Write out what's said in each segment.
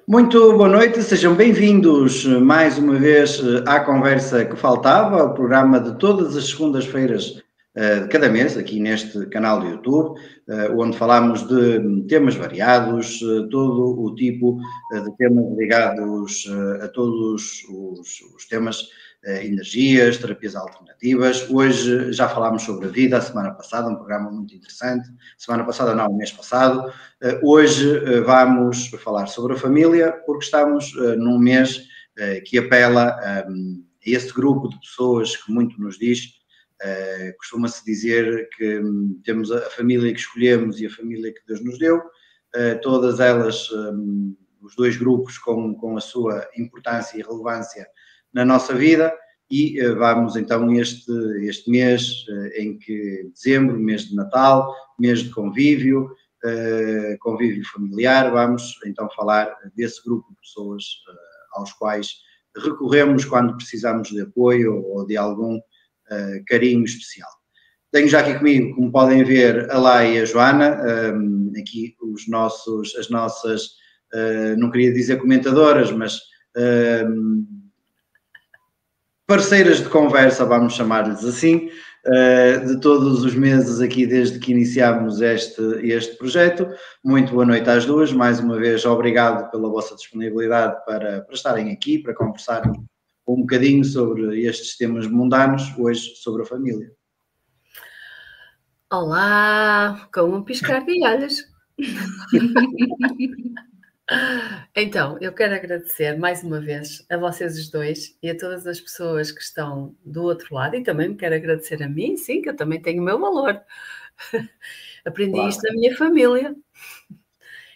Muito boa noite, sejam bem-vindos mais uma vez à Conversa que Faltava, o programa de todas as segundas-feiras de cada mês, aqui neste canal do YouTube, onde falamos de temas variados, todo o tipo de temas ligados a todos os temas, energias, terapias alternativas. Hoje já falámos sobre a vida, a semana passada, um programa muito interessante. Semana passada não, o mês passado. Hoje vamos falar sobre a família, porque estamos num mês que apela a esse grupo de pessoas que muito nos diz. Costuma-se dizer que temos a família que escolhemos e a família que Deus nos deu, todas elas, os dois grupos com a sua importância e relevância na nossa vida, e vamos então este mês em que dezembro, mês de Natal, mês de convívio familiar, vamos então falar desse grupo de pessoas aos quais recorremos quando precisamos de apoio ou de algum carinho especial. Tenho já aqui comigo, como podem ver, a Lá e a Joana, aqui as nossas, não queria dizer comentadoras, mas parceiras de conversa, vamos chamar-lhes assim, de todos os meses aqui desde que iniciámos este projeto. Muito boa noite às duas, mais uma vez obrigado pela vossa disponibilidade para estarem aqui, para conversarmos um bocadinho sobre estes temas mundanos, hoje sobre a família. Olá, com um piscar de olhos. Então, eu quero agradecer mais uma vez a vocês os dois e a todas as pessoas que estão do outro lado, e também me quero agradecer a mim, sim, que eu também tenho o meu valor. Aprendi Claro. isto da minha família.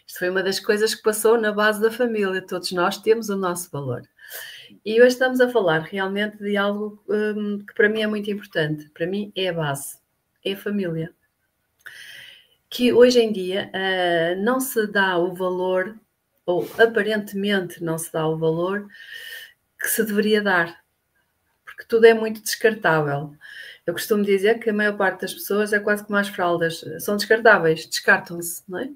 Isto foi uma das coisas que passou na base da família. Todos nós temos o nosso valor. E hoje estamos a falar realmente de algo que para mim é muito importante. Para mim é a base, é a família. Que hoje em dia não se dá o valor, ou aparentemente não se dá o valor que se deveria dar, porque tudo é muito descartável. Eu costumo dizer que a maior parte das pessoas é quase como as fraldas, são descartáveis, descartam-se, não é?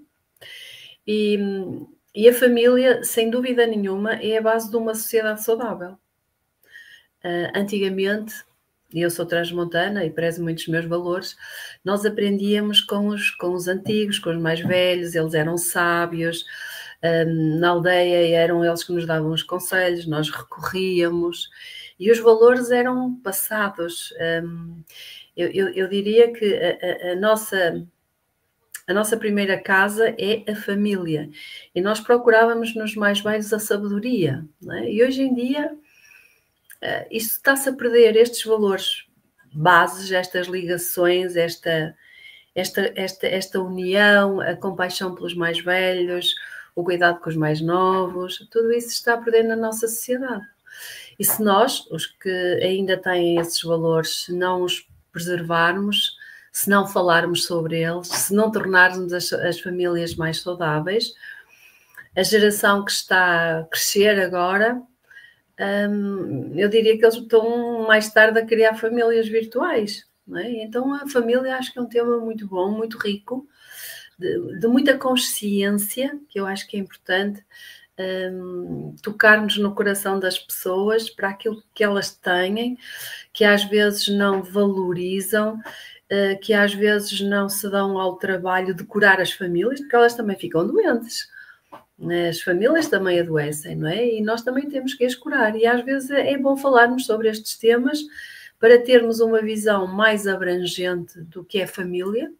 E a família, sem dúvida nenhuma, é a base de uma sociedade saudável. Antigamente, e eu sou transmontana e prezo muito os meus valores, nós aprendíamos com os antigos, com os mais velhos, eles eram sábios, na aldeia eram eles que nos davam os conselhos, nós recorríamos, e os valores eram passados. Eu diria que a nossa primeira casa é a família, e nós procurávamos nos mais velhos a sabedoria, não é? E hoje em dia isto está-se a perder, estes valores bases, estas ligações, esta união, a compaixão pelos mais velhos, o cuidado com os mais novos, tudo isso está a perder na nossa sociedade. E se nós, os que ainda têm esses valores, se não os preservarmos, se não falarmos sobre eles, se não tornarmos as famílias mais saudáveis, a geração que está a crescer agora, eu diria que eles estão mais tarde a criar famílias virtuais, não é? Então a família acho que é um tema muito bom, muito rico, de muita consciência, que eu acho que é importante, tocarmos no coração das pessoas para aquilo que elas têm, que às vezes não valorizam, que às vezes não se dão ao trabalho de curar as famílias, porque elas também ficam doentes. As famílias também adoecem, não é? E nós também temos que as curar. E às vezes é bom falarmos sobre estes temas para termos uma visão mais abrangente do que é família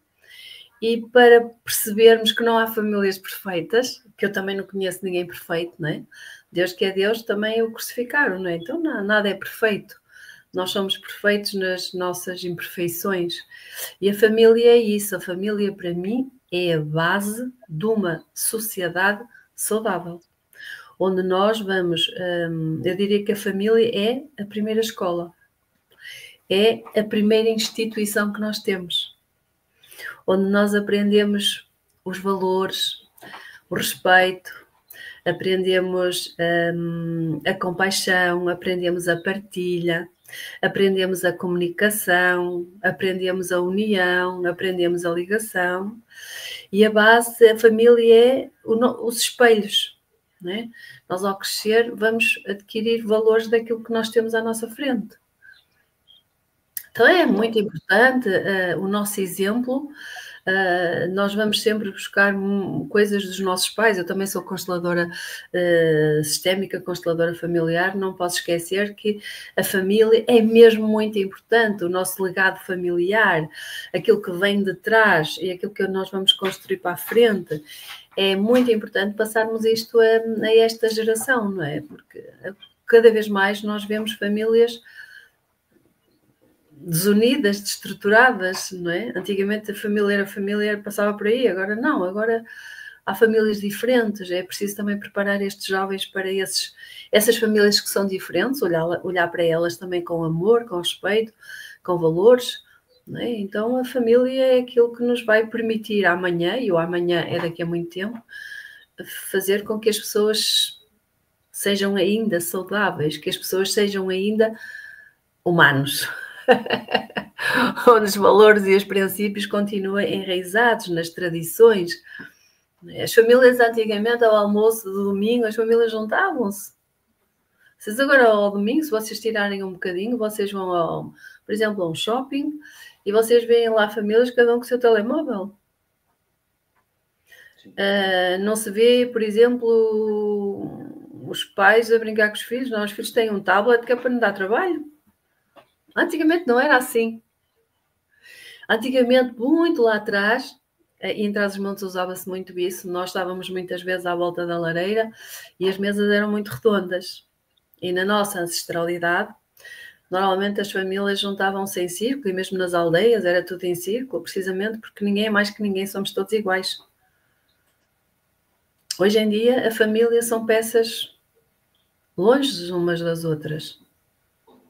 e para percebermos que não há famílias perfeitas, que eu também não conheço ninguém perfeito, não é? Deus que é Deus também o crucificaram, não é? Então nada é perfeito. Nós somos perfeitos nas nossas imperfeições. E a família é isso. A família, para mim, é a base de uma sociedade saudável, onde nós vamos, eu diria que a família é a primeira escola, é a primeira instituição que nós temos, onde nós aprendemos os valores, o respeito, aprendemos a compaixão, aprendemos a partilha, aprendemos a comunicação, aprendemos a união, aprendemos a ligação. E a base, a família é os espelhos. não é? Nós, ao crescer, vamos adquirir valores daquilo que nós temos à nossa frente. Então, é muito importante o nosso exemplo. Nós vamos sempre buscar coisas dos nossos pais. Eu também sou consteladora sistémica, consteladora familiar. Não posso esquecer que a família é mesmo muito importante. O nosso legado familiar, aquilo que vem de trás e aquilo que nós vamos construir para a frente, é muito importante passarmos isto a esta geração, não é? Porque cada vez mais nós vemos famílias desunidas, destruturadas, não é? Antigamente a família passava por aí, agora não, agora há famílias diferentes, é preciso também preparar estes jovens para essas famílias que são diferentes, olhar para elas também com amor, com respeito, com valores, não é? Então a família é aquilo que nos vai permitir amanhã, e o amanhã é daqui a muito tempo, fazer com que as pessoas sejam ainda saudáveis, que as pessoas sejam ainda humanos. Onde os valores e os princípios continuem enraizados nas tradições. As famílias antigamente, ao almoço de domingo, as famílias juntavam-se. Vocês agora, ao domingo, se vocês tirarem um bocadinho, vocês vão, por exemplo, a um shopping e vocês veem lá famílias, cada um com o seu telemóvel. Não se vê, por exemplo, os pais a brincar com os filhos. Não, os filhos têm um tablet que é para não dar trabalho. Antigamente não era assim. Antigamente, muito lá atrás, e em Trás-os-Montes usava-se muito isso, nós estávamos muitas vezes à volta da lareira e as mesas eram muito redondas. E na nossa ancestralidade, normalmente as famílias juntavam-se em círculo, e mesmo nas aldeias era tudo em círculo, precisamente porque ninguém é mais que ninguém, somos todos iguais. Hoje em dia, a família são peças longe umas das outras.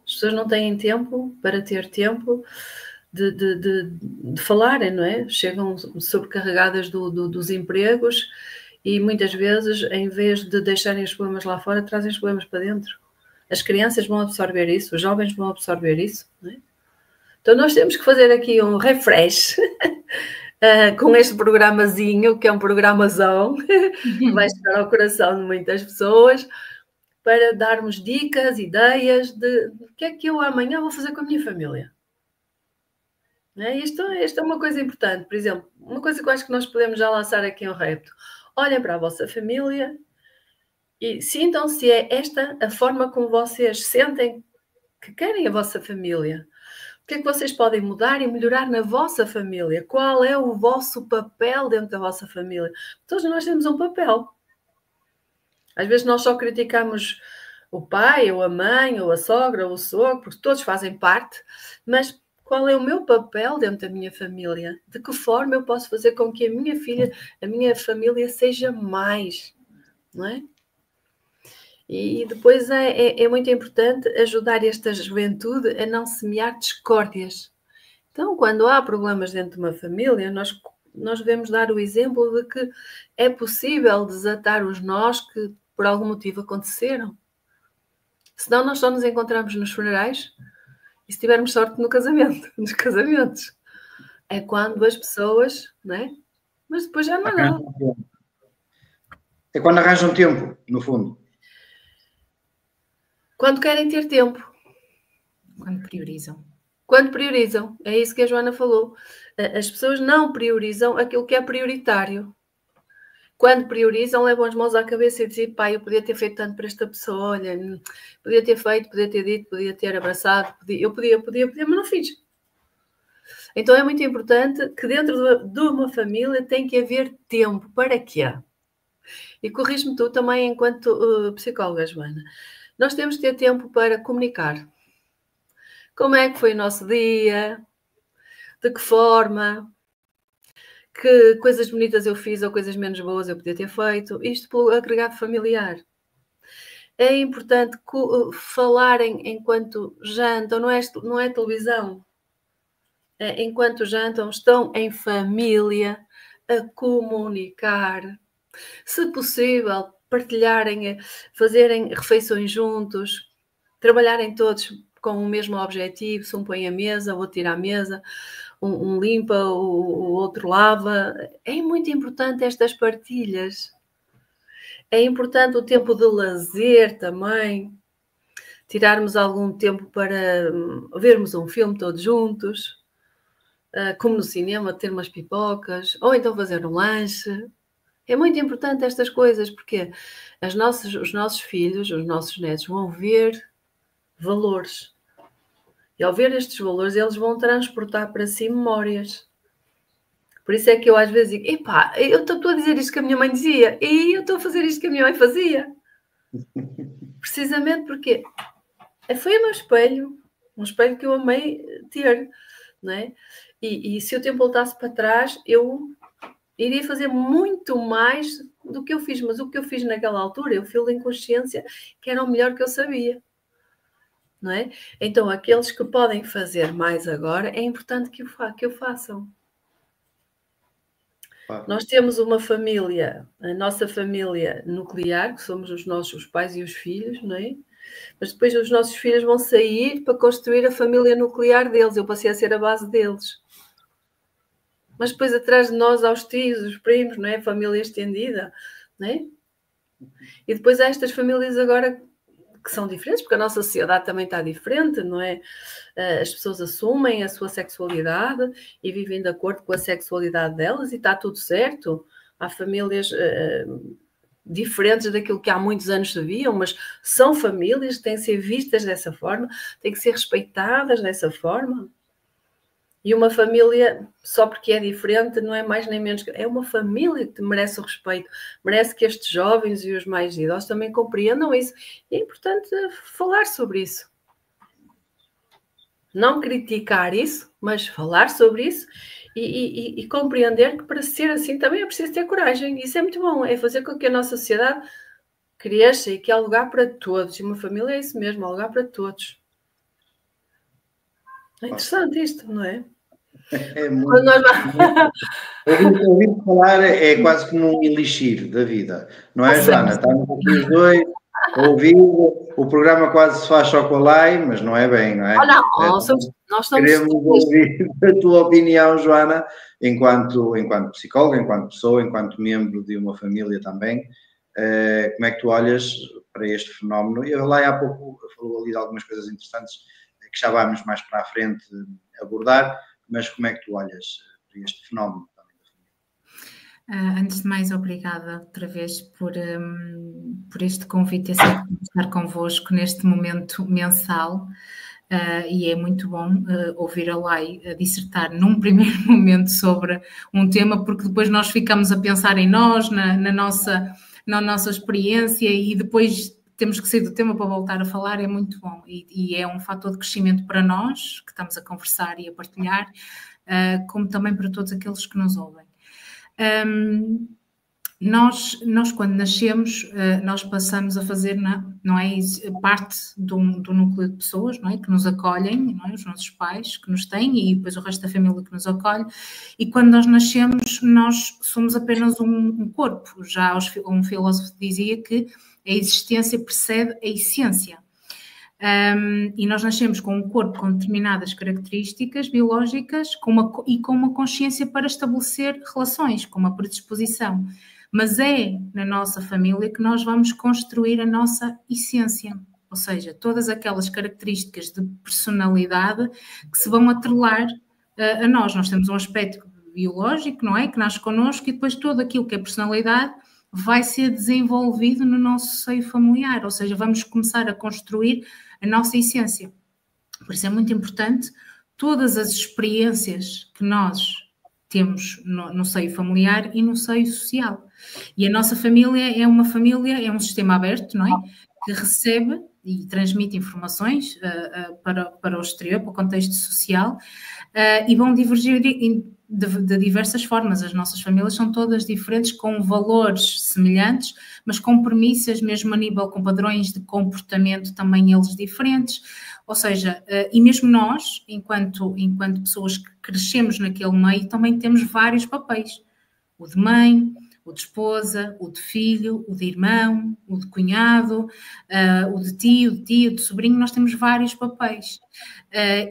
As pessoas não têm tempo para ter tempo de falarem, não é? Chegam sobrecarregadas dos empregos e muitas vezes, em vez de deixarem os problemas lá fora, trazem os problemas para dentro. As crianças vão absorver isso, os jovens vão absorver isso, não é? Então nós temos que fazer aqui um refresh com este programazinho, que é um programazão, que vai chegar ao coração de muitas pessoas, para darmos dicas, ideias de o que é que eu amanhã vou fazer com a minha família. Não é? Isto é uma coisa importante. Por exemplo, uma coisa que eu acho que nós podemos já lançar aqui um repto. Olhem para a vossa família e sintam se é esta a forma como vocês sentem que querem a vossa família. O que é que vocês podem mudar e melhorar na vossa família? Qual é o vosso papel dentro da vossa família? Todos nós temos um papel. Às vezes nós só criticamos o pai, ou a mãe, ou a sogra, ou o sogro, porque todos fazem parte, mas qual é o meu papel dentro da minha família? De que forma eu posso fazer com que a minha família seja mais, não é? E depois é muito importante ajudar esta juventude a não semear discórdias. Então, quando há problemas dentro de uma família, nós devemos dar o exemplo de que é possível desatar os nós que por algum motivo aconteceram. Senão nós só nos encontramos nos funerais e se tivermos sorte no casamento, nos casamentos. É quando as pessoas, não é? Mas depois já não há nada. É quando arranjam tempo, no fundo. Quando querem ter tempo. Quando priorizam. Quando priorizam. É isso que a Joana falou. As pessoas não priorizam aquilo que é prioritário. Quando priorizam, levam as mãos à cabeça e dizem, pai, eu podia ter feito tanto para esta pessoa, olha, podia ter feito, podia ter dito, podia ter abraçado, eu podia, mas não fiz. Então é muito importante que dentro de uma família tem que haver tempo. Para quê? E corrige-me tu também enquanto psicóloga, Joana. Nós temos que ter tempo para comunicar. Como é que foi o nosso dia? De que forma? Que coisas bonitas eu fiz ou coisas menos boas eu podia ter feito? Isto pelo agregado familiar. É importante falarem enquanto jantam, não é televisão. Enquanto jantam, estão em família a comunicar. Se possível, partilharem, fazerem refeições juntos, trabalharem todos com o mesmo objetivo. Se um põe a mesa, o outro tira a mesa, um limpa, o outro lava. É muito importante estas partilhas. É importante o tempo de lazer também, tirarmos algum tempo para vermos um filme todos juntos, como no cinema, ter umas pipocas, ou então fazer um lanche. É muito importante estas coisas, porque os nossos filhos, os nossos netos vão ver valores. E ao ver estes valores, eles vão transportar para si memórias. Por isso é que eu às vezes digo, epá, eu estou a dizer isto que a minha mãe dizia, e eu estou a fazer isto que a minha mãe fazia. Precisamente porque foi o meu espelho, um espelho que eu amei ter, não é? E se o tempo voltasse para trás, eu iria fazer muito mais do que eu fiz, mas o que eu fiz naquela altura, eu fiz em consciência que era o melhor que eu sabia, não é? Então, aqueles que podem fazer mais agora, é importante que o façam. Nós temos uma família, a nossa família nuclear, que somos os nossos pais e os filhos, não é? Mas depois os nossos filhos vão sair para construir a família nuclear deles. Eu passei a ser a base deles. Mas depois atrás de nós há os tios, os primos, não é? Família estendida, não é? E depois há estas famílias agora que são diferentes, porque a nossa sociedade também está diferente, não é? As pessoas assumem a sua sexualidade e vivem de acordo com a sexualidade delas e está tudo certo. Há famílias diferentes daquilo que há muitos anos se viam, mas são famílias que têm que ser vistas dessa forma, têm que ser respeitadas dessa forma. E uma família, só porque é diferente, não é mais nem menos. É uma família que merece o respeito, merece que estes jovens e os mais idosos também compreendam isso. E é importante falar sobre isso. Não criticar isso, mas falar sobre isso e compreender que para ser assim também é preciso ter coragem. Isso é muito bom, é fazer com que a nossa sociedade cresça e que há lugar para todos. E uma família é isso mesmo, há lugar para todos. É interessante isto, não é? É muito. Ouvir falar é quase como um elixir da vida, não é, Joana? Estamos aqui os dois a ouvir, o programa quase se faz chocolate, mas não é bem, não é? Nós somos queremos ouvir a tua opinião, Joana, enquanto psicóloga, enquanto pessoa, enquanto membro de uma família também. Como é que tu olhas para este fenómeno? Eu lá há pouco falou ali de algumas coisas interessantes que já vamos mais para a frente abordar, mas como é que tu olhas para este fenómeno? Antes de mais, obrigada outra vez por este convite e estar convosco neste momento mensal. E é muito bom ouvir a Lai dissertar num primeiro momento sobre um tema, porque depois nós ficamos a pensar em nós, na nossa experiência, e depois temos que sair do tema para voltar a falar. É muito bom e é um fator de crescimento para nós, que estamos a conversar e a partilhar, como também para todos aqueles que nos ouvem. Nós quando nascemos, nós passamos a fazer, não é, parte do núcleo de pessoas, não é, que nos acolhem, não é, os nossos pais que nos têm e depois o resto da família que nos acolhe, e quando nós nascemos nós somos apenas um corpo. Já um filósofo dizia que a existência precede a essência. E nós nascemos com um corpo com determinadas características biológicas com uma consciência para estabelecer relações, com uma predisposição. Mas é na nossa família que nós vamos construir a nossa essência, ou seja, todas aquelas características de personalidade que se vão atrelar a nós. Nós temos um aspecto biológico, não é? Que nasce connosco, e depois todo aquilo que é personalidade vai ser desenvolvido no nosso seio familiar, ou seja, vamos começar a construir a nossa essência. Por isso é muito importante todas as experiências que nós temos no seio familiar e no seio social. E a nossa família é um sistema aberto, não é? Que recebe e transmite informações para o exterior, para o contexto social, e vão divergir de diversas formas. As nossas famílias são todas diferentes, com valores semelhantes, mas com premissas, mesmo a nível, com padrões de comportamento também eles diferentes. Ou seja, e mesmo nós, enquanto pessoas que crescemos naquele meio, também temos vários papéis. O de mãe, o de esposa, o de filho, o de irmão, o de cunhado, o de tio, de tia, de sobrinho. Nós temos vários papéis.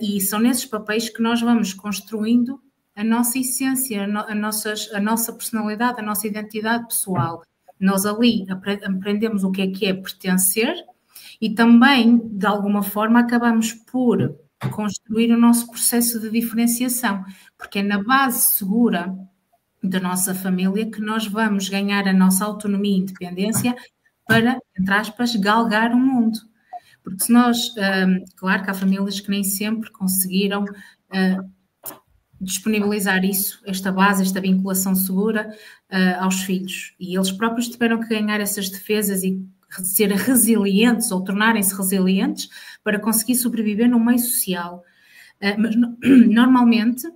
E são nesses papéis que nós vamos construindo a nossa essência, a nossa personalidade, a nossa identidade pessoal. Nós ali aprendemos o que é pertencer e também, de alguma forma, acabamos por construir o nosso processo de diferenciação, porque é na base segura da nossa família que nós vamos ganhar a nossa autonomia e independência para, entre aspas, galgar o mundo. Porque se nós, claro que há famílias que nem sempre conseguiram disponibilizar isso, esta base, esta vinculação segura aos filhos. E eles próprios tiveram que ganhar essas defesas e ser resilientes ou tornarem-se resilientes para conseguir sobreviver no meio social. Mas normalmente,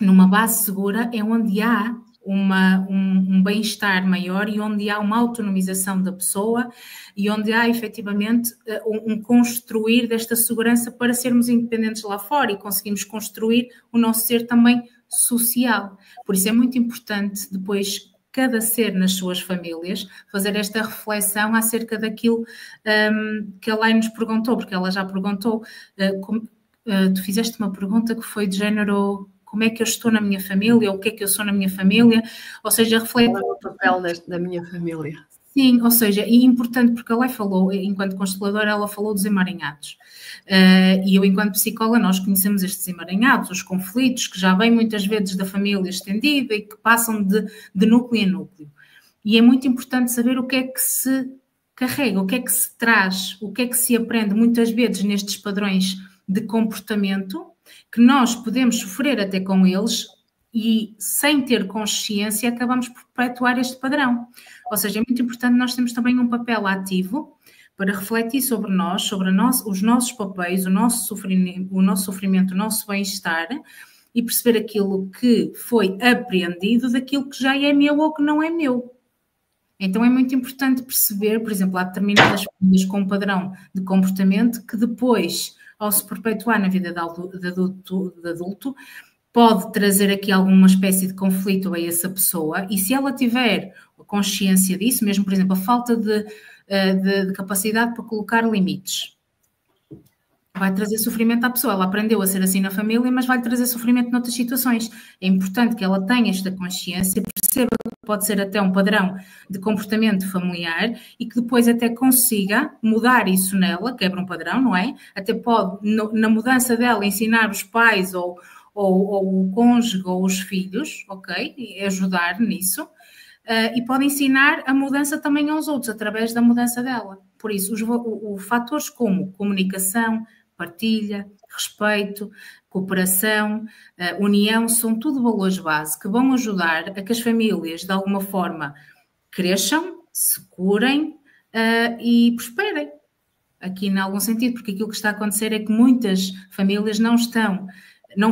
numa base segura é onde há um bem-estar maior e onde há uma autonomização da pessoa e onde há efetivamente um construir desta segurança para sermos independentes lá fora e conseguimos construir o nosso ser também social. Por isso é muito importante depois cada ser nas suas famílias fazer esta reflexão acerca daquilo que a Elaine nos perguntou, porque ela já perguntou, tu fizeste uma pergunta que foi de género... Como é que eu estou na minha família, ou o que é que eu sou na minha família, ou seja, reflete... Qual é o papel da minha família? Sim, ou seja, e importante, porque ela falou, enquanto consteladora, ela falou dos emaranhados. E eu, enquanto psicóloga, nós conhecemos estes emaranhados, os conflitos, que já vêm muitas vezes da família estendida e que passam de núcleo em núcleo. E é muito importante saber o que é que se carrega, o que é que se traz, o que é que se aprende muitas vezes nestes padrões de comportamento, que nós podemos sofrer até com eles e, sem ter consciência, acabamos por perpetuar este padrão. Ou seja, é muito importante nós termos também um papel ativo para refletir sobre nós, os nossos papéis, o nosso sofrimento, o nosso bem-estar e perceber aquilo que foi apreendido daquilo que já é meu ou que não é meu. Então é muito importante perceber, por exemplo, há determinadas famílias com um padrão de comportamento que depois, ao se perpetuar na vida de adulto, pode trazer aqui alguma espécie de conflito a essa pessoa e se ela tiver consciência disso, mesmo, por exemplo, a falta de capacidade para colocar limites, vai trazer sofrimento à pessoa. Ela aprendeu a ser assim na família, mas vai trazer sofrimento noutras situações. É importante que ela tenha esta consciência, perceba que pode ser até um padrão de comportamento familiar e que depois até consiga mudar isso nela, quebra um padrão, não é? Até pode, na mudança dela, ensinar os pais ou o cônjuge ou os filhos, ok? E ajudar nisso. E pode ensinar a mudança também aos outros, através da mudança dela. Por isso, os fatores como comunicação, partilha, respeito, cooperação, união, são tudo valores base que vão ajudar a que as famílias, de alguma forma, cresçam, se curem e prosperem. Aqui, em algum sentido, porque aquilo que está a acontecer é que muitas famílias não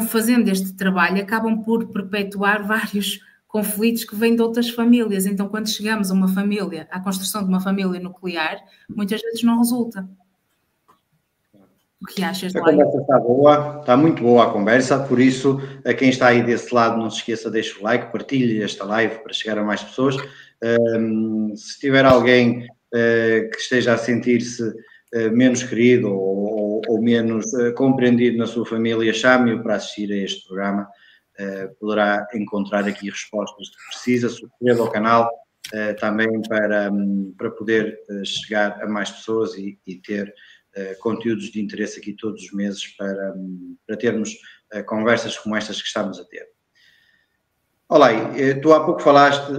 fazendo este trabalho, acabam por perpetuar vários conflitos que vêm de outras famílias. Então, quando chegamos a uma família, à construção de uma família nuclear, muitas vezes não resulta. O que achas, Laine? A conversa está boa, está muito boa a conversa, por isso, a quem está aí desse lado, não se esqueça, deixe o like, partilhe esta live para chegar a mais pessoas. Se tiver alguém que esteja a sentir-se menos querido ou menos compreendido na sua família, chame-o para assistir a este programa. Poderá encontrar aqui respostas que precisa, subscreva ao canal também para poder chegar a mais pessoas e ter conteúdos de interesse aqui todos os meses para termos conversas como estas que estamos a ter. Olá, tu há pouco falaste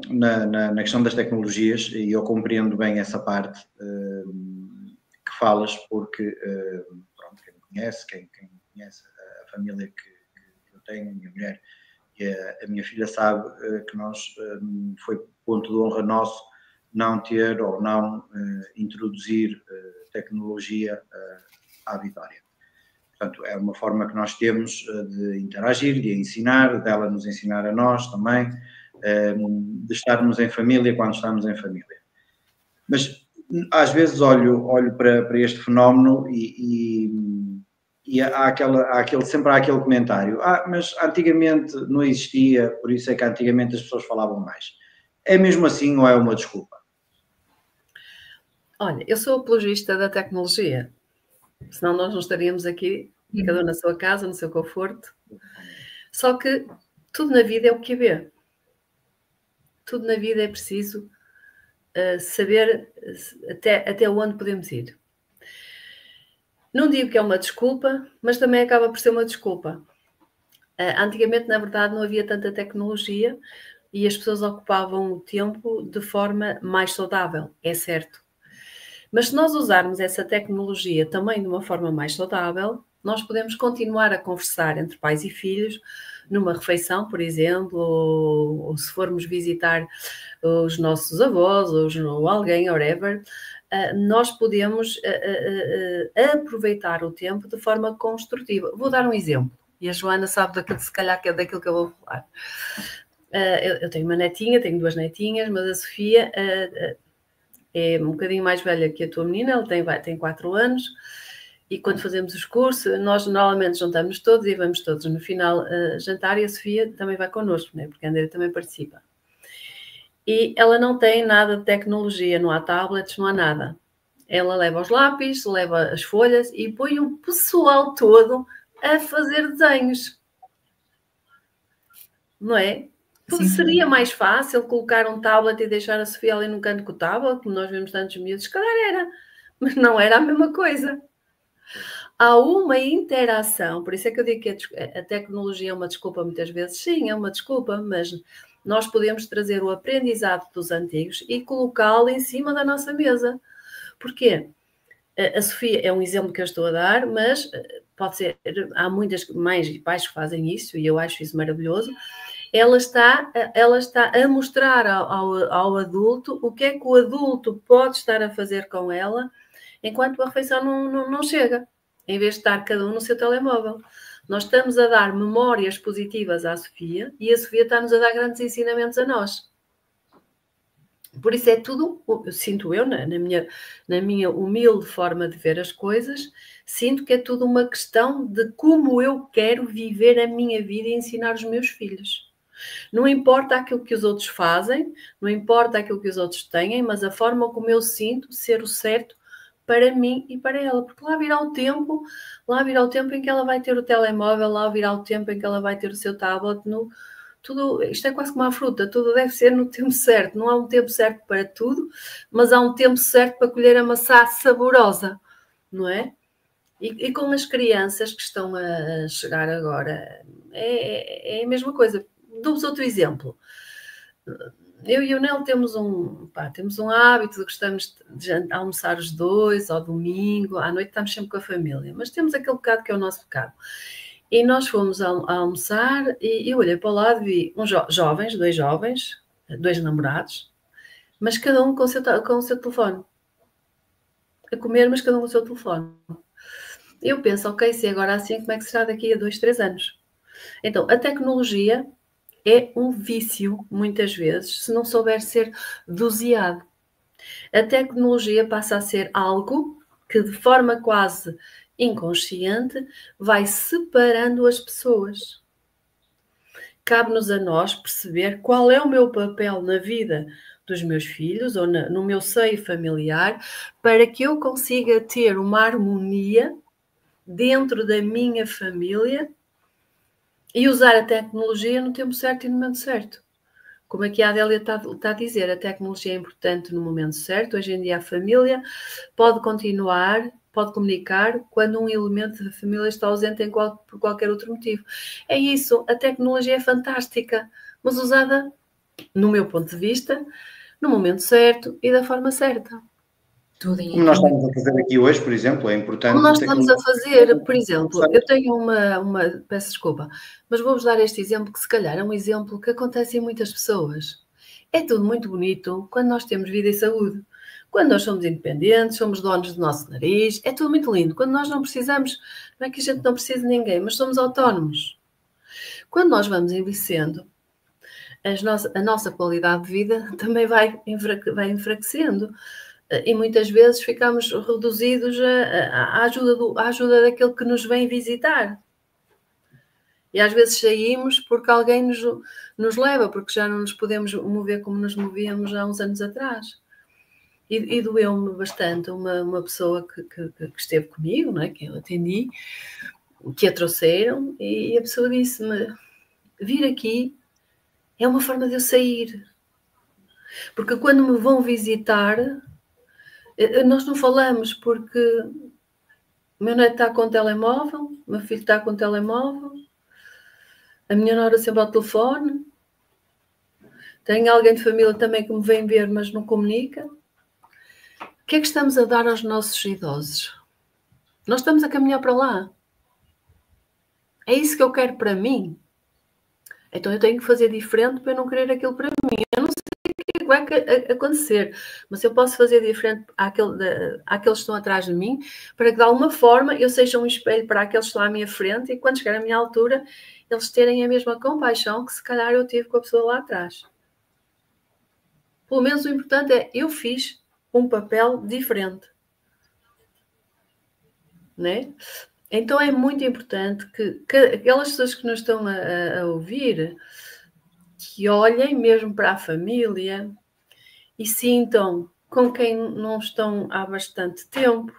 na questão das tecnologias e eu compreendo bem essa parte que falas porque pronto, quem conhece a família que eu tenho, a minha mulher e a minha filha sabe que foi ponto de honra nosso não ter ou não introduzir tecnologia à Vitória. Portanto, é uma forma que nós temos de interagir, de ensinar, dela nos ensinar a nós também, de estarmos em família quando estamos em família. Mas às vezes olho para este fenómeno e sempre há aquele comentário, mas antigamente não existia, por isso é que antigamente as pessoas falavam mais. É mesmo assim ou é uma desculpa? Olha, eu sou apologista da tecnologia, senão nós não estaríamos aqui, cada um na sua casa, no seu conforto. Só que tudo na vida é o que vê. tudo na vida é preciso saber até onde podemos ir. Não digo que é uma desculpa, mas também acaba por ser uma desculpa. Antigamente, na verdade, não havia tanta tecnologia e as pessoas ocupavam o tempo de forma mais saudável, é certo. Mas se nós usarmos essa tecnologia também de uma forma mais saudável, nós podemos continuar a conversar entre pais e filhos numa refeição, por exemplo, ou se formos visitar os nossos avós ou alguém, whatever, nós podemos aproveitar o tempo de forma construtiva. Vou dar um exemplo, e a Joana sabe daquilo, se calhar, que é daquilo que eu vou falar. Eu tenho uma netinha, tenho 2 netinhas, mas a Sofia é um bocadinho mais velha que a tua menina, ela tem 4 anos, e quando fazemos os cursos, nós normalmente juntamos todos e vamos todos no final jantar, e a Sofia também vai connosco, né? Porque a Andrea também participa. E ela não tem nada de tecnologia, não há tablets, não há nada. Ela leva os lápis, leva as folhas e põe o pessoal todo a fazer desenhos. Não é? Porque seria mais fácil colocar um tablet e deixar a Sofia ali num canto com o tablet, como nós vemos tantos miúdos, se calhar era, mas não era a mesma coisa. Há uma interação, por isso é que eu digo que a tecnologia é uma desculpa muitas vezes. Sim, é uma desculpa, mas nós podemos trazer o aprendizado dos antigos e colocá-lo em cima da nossa mesa. Porquê? A Sofia é um exemplo que eu estou a dar, mas pode ser, há muitas mães e pais que fazem isso e eu acho isso maravilhoso. Ela está a mostrar ao adulto o que é que o adulto pode estar a fazer com ela enquanto a refeição não chega, em vez de estar cada um no seu telemóvel. Nós estamos a dar memórias positivas à Sofia e a Sofia está-nos a dar grandes ensinamentos a nós. Por isso é tudo, sinto eu, na minha humilde forma de ver as coisas, sinto que é tudo uma questão de como eu quero viver a minha vida e ensinar os meus filhos. Não importa aquilo que os outros fazem, não importa aquilo que os outros têm, mas a forma como eu sinto ser o certo para mim e para ela. Porque lá virá o tempo em que ela vai ter o telemóvel, lá virá o tempo em que ela vai ter o seu tablet, tudo, isto é quase como a fruta, tudo deve ser no tempo certo. Não há um tempo certo para tudo, mas há um tempo certo para colher a maçã saborosa, não é? E com as crianças que estão a chegar agora, é a mesma coisa. Dou-vos outro exemplo. Eu e o Nel temos um hábito de gostamos de almoçar os dois ao domingo, à noite estamos sempre com a família, mas temos aquele bocado que é o nosso bocado. E nós fomos a almoçar e eu olhei para o lado e vi dois jovens, 2 namorados, mas cada um com o seu telefone. A comer, mas cada um com o seu telefone. Eu penso, ok, se agora assim, como é que será daqui a 2, 3 anos? Então, a tecnologia é um vício, muitas vezes, se não souber ser doseado. A tecnologia passa a ser algo que, de forma quase inconsciente, vai separando as pessoas. Cabe-nos a nós perceber qual é o meu papel na vida dos meus filhos ou no meu seio familiar para que eu consiga ter uma harmonia dentro da minha família e usar a tecnologia no tempo certo e no momento certo. Como aqui a Adélia está a dizer, a tecnologia é importante no momento certo. Hoje em dia a família pode comunicar quando um elemento da família está ausente por qualquer outro motivo. É isso, a tecnologia é fantástica, mas usada, no meu ponto de vista, no momento certo e da forma certa. Como nós estamos a fazer aqui hoje, por exemplo, é importante... Como nós estamos a fazer, por exemplo, eu tenho peço desculpa, mas vou-vos dar este exemplo que se calhar é um exemplo que acontece em muitas pessoas. É tudo muito bonito quando nós temos vida e saúde. Quando nós somos independentes, somos donos do nosso nariz, é tudo muito lindo. Quando nós não precisamos, não é que a gente não precise de ninguém, mas somos autónomos. Quando nós vamos envelhecendo, a nossa qualidade de vida também vai enfraquecendo. E muitas vezes ficamos reduzidos à ajuda daquele que nos vem visitar. E às vezes saímos porque alguém nos leva, porque já não nos podemos mover como nos movíamos há uns anos atrás. E doeu-me bastante uma pessoa que esteve comigo, não é? Que eu atendi, que a trouxeram, e a pessoa disse-me, vir aqui é uma forma de eu sair. Porque quando me vão visitar, nós não falamos porque o meu neto está com o telemóvel, o meu filho está com o telemóvel, a minha nora sempre ao telefone, tenho alguém de família também que me vem ver, mas não comunica. O que é que estamos a dar aos nossos idosos? Nós estamos a caminhar para lá. É isso que eu quero para mim. Então eu tenho que fazer diferente para eu não querer aquilo para mim. Eu não sei o que vai acontecer, mas eu posso fazer diferente àqueles que estão atrás de mim, para que de alguma forma eu seja um espelho para aqueles que estão à minha frente e quando chegar à minha altura eles terem a mesma compaixão que se calhar eu tive com a pessoa lá atrás. Pelo menos o importante é eu fiz um papel diferente. Né? Então é muito importante que aquelas pessoas que nos estão a ouvir, que olhem mesmo para a família e sintam com quem não estão há bastante tempo,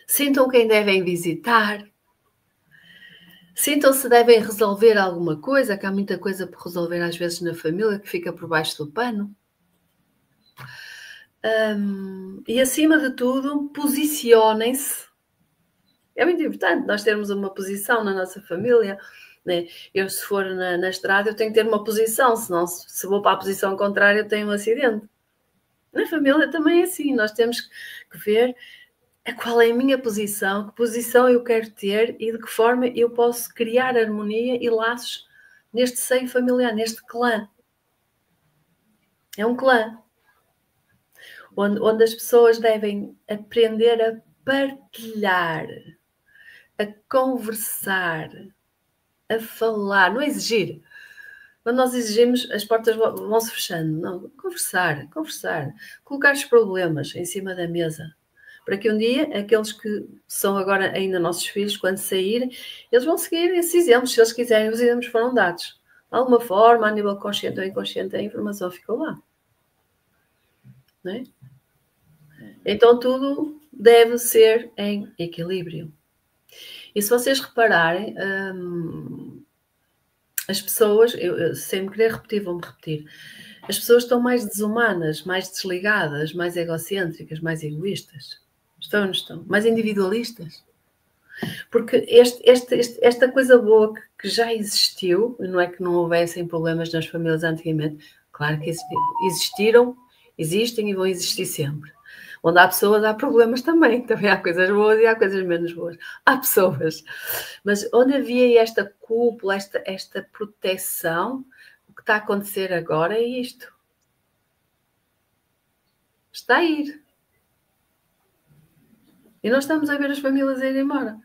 sintam quem devem visitar, sintam se devem resolver alguma coisa, que há muita coisa por resolver às vezes na família que fica por baixo do pano. E acima de tudo, posicionem-se. É muito importante nós termos uma posição na nossa família. Né? Eu, se for na estrada, eu tenho que ter uma posição, senão se vou para a posição contrária, eu tenho um acidente. Na família também é assim, nós temos que ver qual é a minha posição, que posição eu quero ter e de que forma eu posso criar harmonia e laços neste seio familiar, neste clã. É um clã. Onde as pessoas devem aprender a partilhar, a conversar, a falar, não exigir. Quando nós exigimos, as portas vão-se fechando. Não, conversar. Colocar os problemas em cima da mesa. Para que um dia, aqueles que são agora ainda nossos filhos, quando saírem, eles vão seguir esses exemplos. Se eles quiserem, os exemplos foram dados. De alguma forma, a nível consciente ou inconsciente, a informação ficou lá. Não é? Então, tudo deve ser em equilíbrio. E se vocês repararem, as pessoas, eu sem me querer repetir, vou-me repetir, as pessoas estão mais desumanas, mais desligadas, mais egocêntricas, mais egoístas. Estão ou não estão? Mais individualistas. Porque esta coisa boa que já existiu, não é que não houvessem problemas nas famílias antigamente, claro que existiram, existem e vão existir sempre. Onde há pessoas, há problemas também. Também há coisas boas e há coisas menos boas. Há pessoas. Mas onde havia esta cúpula, esta proteção, o que está a acontecer agora é isto. Está a ir. E nós estamos a ver as famílias a ir embora.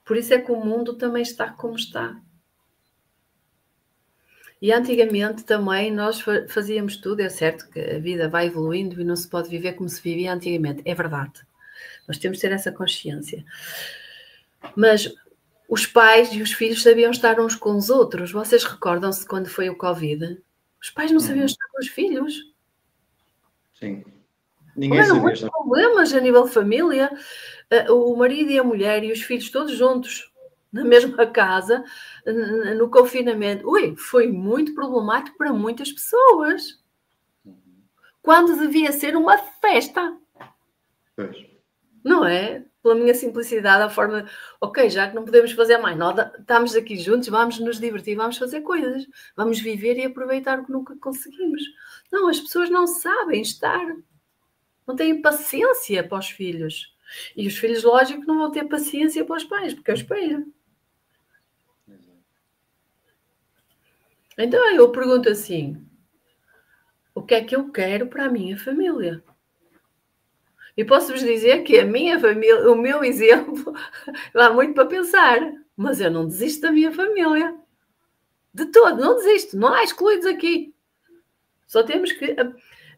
Por isso é que o mundo também está como está. E antigamente também nós fazíamos tudo, é certo que a vida vai evoluindo e não se pode viver como se vivia antigamente, é verdade. Nós temos de ter essa consciência. Mas os pais e os filhos sabiam estar uns com os outros. Vocês recordam-se quando foi o Covid? Os pais não sabiam estar com os filhos. Sim. Ninguém sabia. Muitos problemas a nível de família. O marido e a mulher e os filhos todos juntos na mesma casa, no confinamento. Foi muito problemático para muitas pessoas. Quando devia ser uma festa. Pois. Não é? Pela minha simplicidade, a forma... Ok, já que não podemos fazer mais nada, estamos aqui juntos, vamos nos divertir, vamos fazer coisas. Vamos viver e aproveitar o que nunca conseguimos. Não, as pessoas não sabem estar. Não têm paciência para os filhos. E os filhos, lógico, não vão ter paciência para os pais, porque é o espelho. Então eu pergunto assim, o que é que eu quero para a minha família? E posso-vos dizer que a minha família, o meu exemplo, dá muito para pensar, mas eu não desisto da minha família. De todo, não desisto, não há excluídos aqui. Só temos que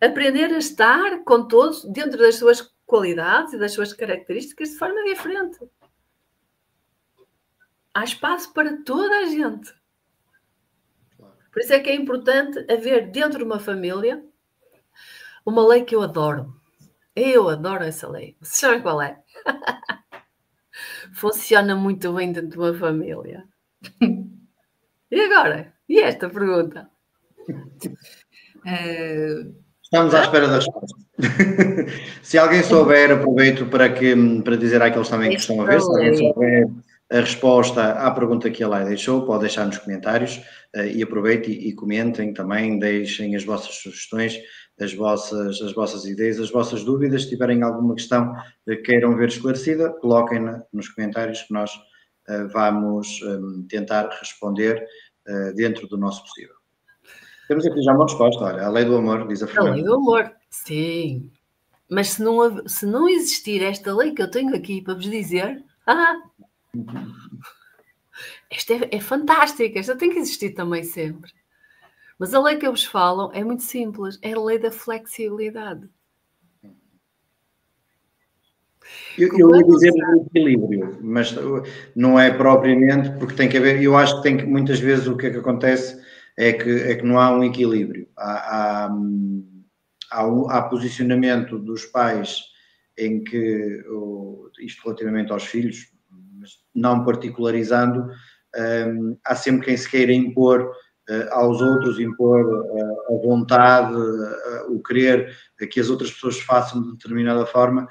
aprender a estar com todos dentro das suas qualidades e das suas características de forma diferente. Há espaço para toda a gente. Por isso é que é importante haver dentro de uma família uma lei que eu adoro. Eu adoro essa lei. Vocês sabem qual é? Funciona muito bem dentro de uma família. E agora? E esta pergunta? Estamos à espera da resposta. Se alguém souber, aproveito para dizer àqueles também que estão a ver, se alguém souber a resposta à pergunta que a Lai deixou, pode deixar nos comentários e aproveitem e comentem também, deixem as vossas sugestões, as vossas ideias, as vossas dúvidas. Se tiverem alguma questão que queiram ver esclarecida, coloquem-na nos comentários que nós vamos tentar responder dentro do nosso possível. Temos aqui já uma resposta, olha, a lei do amor, diz a Fernanda. A lei do amor, sim. Mas se não existir esta lei que eu tenho aqui para vos dizer, esta é fantástica, esta tem que existir também sempre. Mas a lei que eu vos falo é muito simples, é a lei da flexibilidade. Eu ia dizer o equilíbrio, mas não é propriamente, porque tem que haver, eu acho que tem que, muitas vezes o que é que acontece é que não há um equilíbrio. Há posicionamento dos pais em que, isto relativamente aos filhos, mas não particularizando, há sempre quem se queira impor aos outros, impor a vontade, o querer que as outras pessoas façam de determinada forma,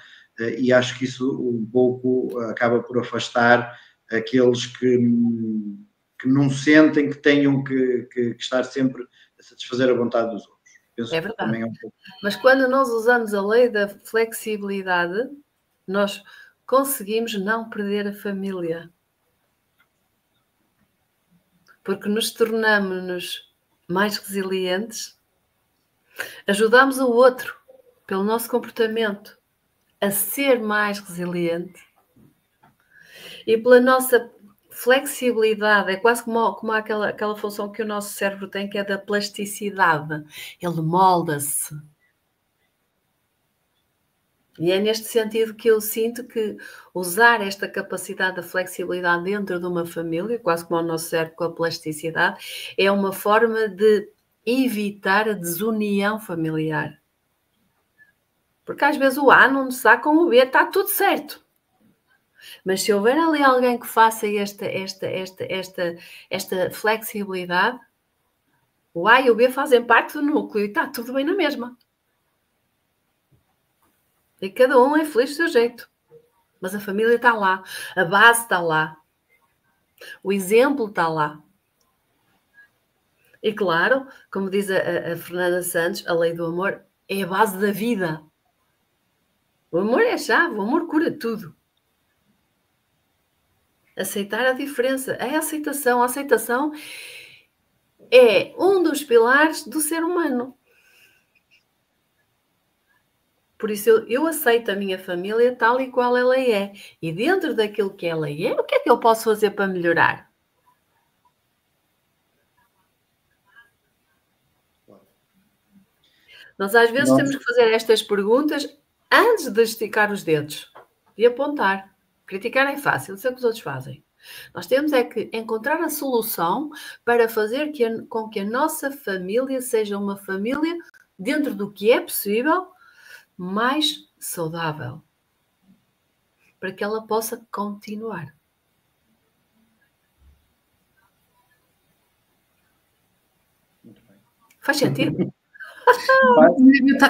e acho que isso um pouco acaba por afastar aqueles que não sentem que tenham que estar sempre a satisfazer a vontade dos outros. Penso é verdade. Também é um pouco... Mas quando nós usamos a lei da flexibilidade, nós conseguimos não perder a família. Porque nos tornamos mais resilientes, ajudamos o outro, pelo nosso comportamento, a ser mais resiliente e pela nossa flexibilidade, é quase como aquela função que o nosso cérebro tem, que é da plasticidade. Ele molda-se. E é neste sentido que eu sinto que usar esta capacidade da flexibilidade dentro de uma família, quase como o nosso cérebro com a plasticidade, é uma forma de evitar a desunião familiar. Porque às vezes o A não está com o B, está tudo certo. Mas se houver ali alguém que faça esta flexibilidade, o A e o B fazem parte do núcleo e está tudo bem na mesma. E cada um é feliz do seu jeito. Mas a família está lá, a base está lá, o exemplo está lá. E claro, como diz a Fernanda Santos, a lei do amor é a base da vida. O amor é a chave, o amor cura tudo. Aceitar a diferença, é a aceitação. A aceitação é um dos pilares do ser humano. Por isso eu aceito a minha família tal e qual ela é. E dentro daquilo que ela é, o que é que eu posso fazer para melhorar? Nós às vezes temos que fazer estas perguntas antes de esticar os dedos e apontar. Criticar é fácil, isso é o que os outros fazem. Nós temos é que encontrar a solução para fazer com que a nossa família seja uma família, dentro do que é possível, mais saudável. Para que ela possa continuar. Muito bem. Faz sentido?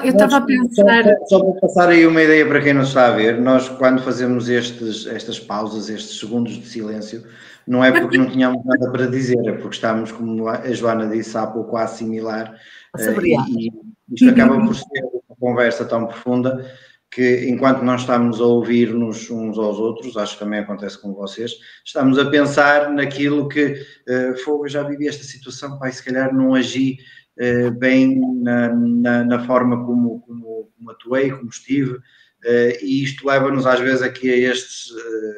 Eu estava a pensar... Só para passar aí uma ideia para quem não está a ver, nós quando fazemos estas pausas, estes segundos de silêncio, não é porque não tínhamos nada para dizer, é porque estamos, como a Joana disse há pouco, a assimilar, e isto acaba por ser uma conversa tão profunda que enquanto nós estamos a ouvir-nos uns aos outros, acho que também acontece com vocês, estamos a pensar naquilo que, eu já vivi esta situação, pai, se calhar não agi bem na forma como atuei, como estive, e isto leva-nos às vezes aqui a estes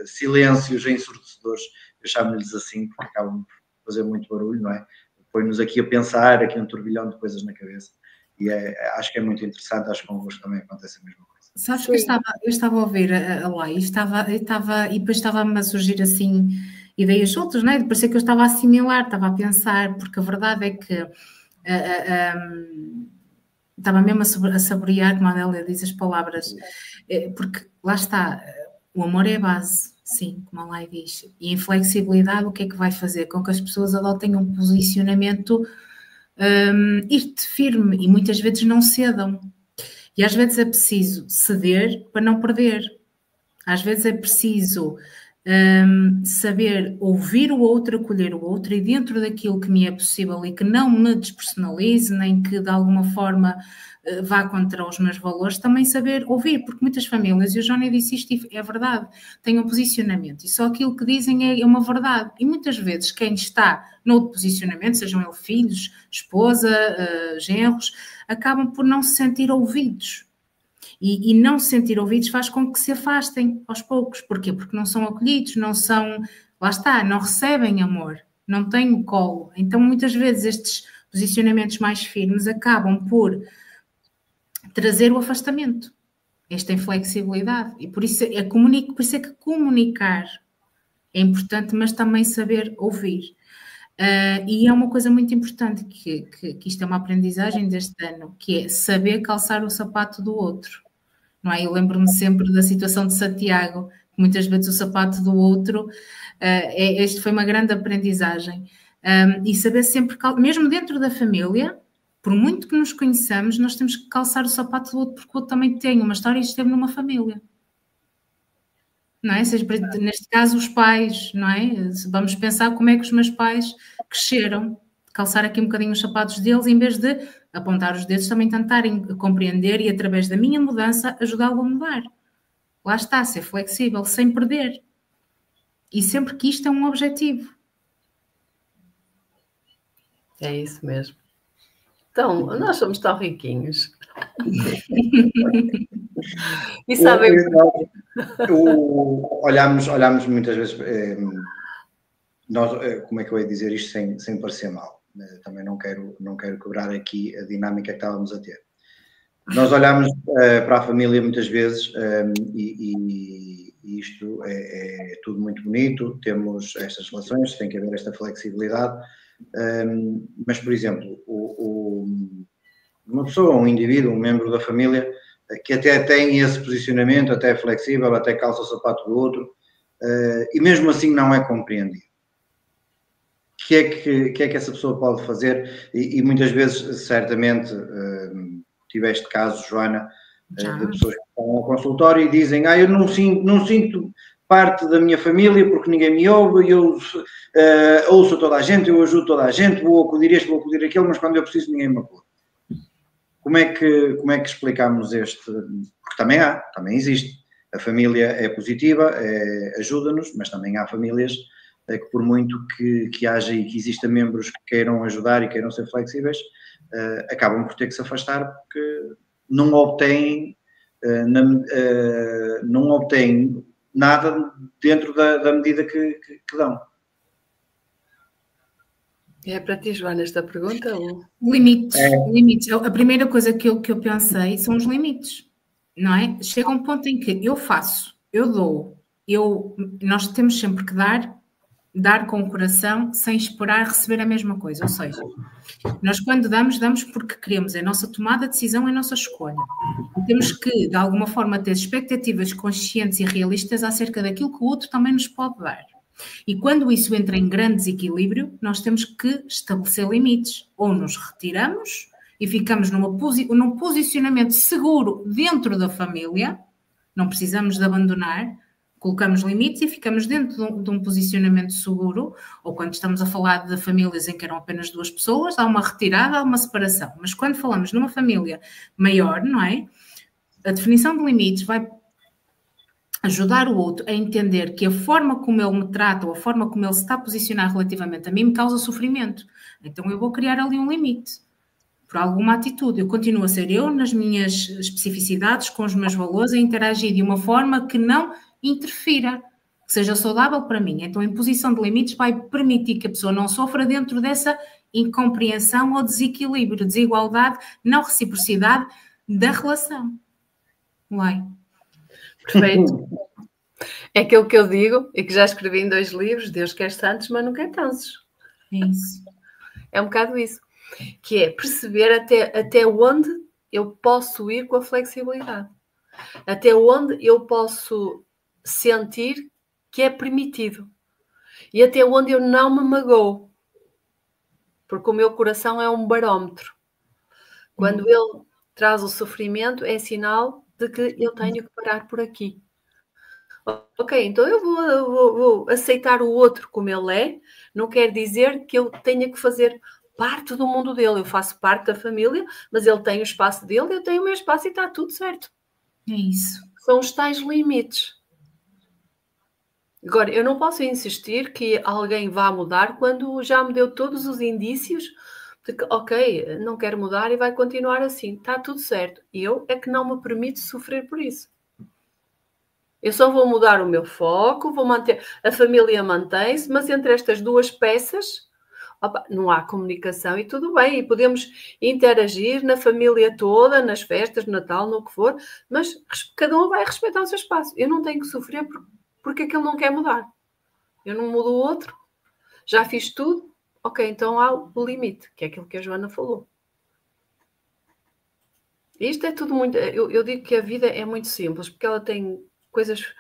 silêncios ensurdecedores, eu chamo-lhes assim, porque acabam por fazer muito barulho, não é? Põe-nos aqui a pensar, aqui um turbilhão de coisas na cabeça, e acho que é muito interessante, acho que convosco também acontece a mesma coisa. Sabes que eu estava a ouvir a Lai, e depois estava-me a surgir assim ideias soltas, não é? Parecia que eu estava a assimilar, estava a pensar, porque a verdade é que estava mesmo a saborear, como a Adélia diz as palavras, porque lá está, o amor é a base, sim, como a Lai diz, e a inflexibilidade o que é que vai fazer? Com que as pessoas adotem um posicionamento ir-te firme e muitas vezes não cedam. E às vezes é preciso ceder para não perder. Às vezes é preciso saber ouvir o outro, acolher o outro e dentro daquilo que me é possível e que não me despersonalize, nem que de alguma forma vá contra os meus valores, também saber ouvir, porque muitas famílias, e o Johnny disse isto e é verdade, têm um posicionamento e só aquilo que dizem é uma verdade. E muitas vezes quem está no posicionamento, sejam eles filhos, esposa, genros, acabam por não se sentir ouvidos. E não se sentir ouvidos faz com que se afastem aos poucos. Porquê? Porque não são acolhidos, não são, lá está, não recebem amor, não têm o colo. Então, muitas vezes, estes posicionamentos mais firmes acabam por trazer o afastamento, esta inflexibilidade. E por isso por isso é que comunicar é importante, mas também saber ouvir. E é uma coisa muito importante, que isto é uma aprendizagem deste ano, que é saber calçar o sapato do outro. Não é? Eu lembro-me sempre da situação de Santiago, que muitas vezes o sapato do outro, este foi uma grande aprendizagem. E saber sempre, mesmo dentro da família, por muito que nos conheçamos, nós temos que calçar o sapato do outro, porque o outro também tem uma história e esteve numa família. Não é? Seja, neste caso, os pais, não é? Vamos pensar como é que os meus pais cresceram, calçar aqui um bocadinho os sapatos deles, em vez de apontar os dedos, também tentarem compreender e, através da minha mudança, ajudá-lo a mudar. Lá está, ser flexível, sem perder. E sempre que isto é um objetivo. É isso mesmo. Então, nós somos tão riquinhos. E sabem... Olhamos muitas vezes... como é que eu ia dizer isto sem parecer mal? Também não quero quebrar aqui a dinâmica que estávamos a ter. Nós olhamos para a família muitas vezes e isto é tudo muito bonito, temos estas relações, tem que haver esta flexibilidade, mas, por exemplo, uma pessoa, um indivíduo, um membro da família, que até tem esse posicionamento, até é flexível, até calça o sapato do outro, e mesmo assim não é compreendido. O que é que essa pessoa pode fazer? E muitas vezes, certamente, tiveste casos, Joana, de pessoas que estão ao consultório e dizem: eu não sinto parte da minha família porque ninguém me ouve, eu ouço toda a gente, eu ajudo toda a gente, vou acudir este, vou acudir aquele, mas quando eu preciso ninguém me acude. Como é que explicamos este? Porque também existe. A família é positiva, ajuda-nos, mas também há famílias que, por muito que haja e que exista membros que queiram ajudar e queiram ser flexíveis, acabam por ter que se afastar porque não obtêm nada dentro da medida que dão. É para ti, Joana, esta pergunta? Ou... Limites. A primeira coisa que eu pensei são os limites, não é? Chega um ponto em que eu faço, eu dou, nós temos sempre que dar com o coração sem esperar receber a mesma coisa. Ou seja, nós quando damos porque queremos, é a nossa tomada de decisão, é a nossa escolha. E temos que, de alguma forma, ter expectativas conscientes e realistas acerca daquilo que o outro também nos pode dar. E quando isso entra em grande desequilíbrio, nós temos que estabelecer limites. Ou nos retiramos e ficamos num posicionamento seguro dentro da família, não precisamos de abandonar, colocamos limites e ficamos dentro de um posicionamento seguro, ou quando estamos a falar de famílias em que eram apenas 2 pessoas, há uma retirada, há uma separação. Mas quando falamos numa família maior, não é? A definição de limites vai ajudar o outro a entender que a forma como ele me trata ou a forma como ele se está a posicionar relativamente a mim me causa sofrimento. Então eu vou criar ali um limite por alguma atitude. Eu continuo a ser eu nas minhas especificidades, com os meus valores, a interagir de uma forma que não interfira, que seja saudável para mim. Então a imposição de limites vai permitir que a pessoa não sofra dentro dessa incompreensão ou desequilíbrio, desigualdade, não reciprocidade da relação. Uai. Perfeito. É aquilo que eu digo e que já escrevi em 2 livros: Deus quer santos, mas não quer tansos. É isso. É um bocado isso. Que é perceber até onde eu posso ir com a flexibilidade. Até onde eu posso sentir que é permitido. E até onde eu não me magoo. Porque o meu coração é um barómetro. Quando ele traz o sofrimento, é sinal de que eu tenho que parar por aqui. Ok, então eu vou aceitar o outro como ele é, não quer dizer que eu tenha que fazer parte do mundo dele. Eu faço parte da família, mas ele tem o espaço dele, eu tenho o meu espaço e está tudo certo. É isso. São os tais limites. Agora, eu não posso insistir que alguém vá mudar quando já me deu todos os indícios de que, ok, não quero mudar e vai continuar assim. Está tudo certo. Eu é que não me permito sofrer por isso. Eu só vou mudar o meu foco, vou manter... A família mantém-se, mas entre estas duas peças, opa, não há comunicação e tudo bem. E podemos interagir na família toda, nas festas, no Natal, no que for, mas cada um vai respeitar o seu espaço. Eu não tenho que sofrer porque aquele não quer mudar. Eu não mudo o outro. Já fiz tudo. Ok, então há o limite, que é aquilo que a Joana falou. Isto é tudo muito... Eu digo que a vida é muito simples, porque ela tem coisas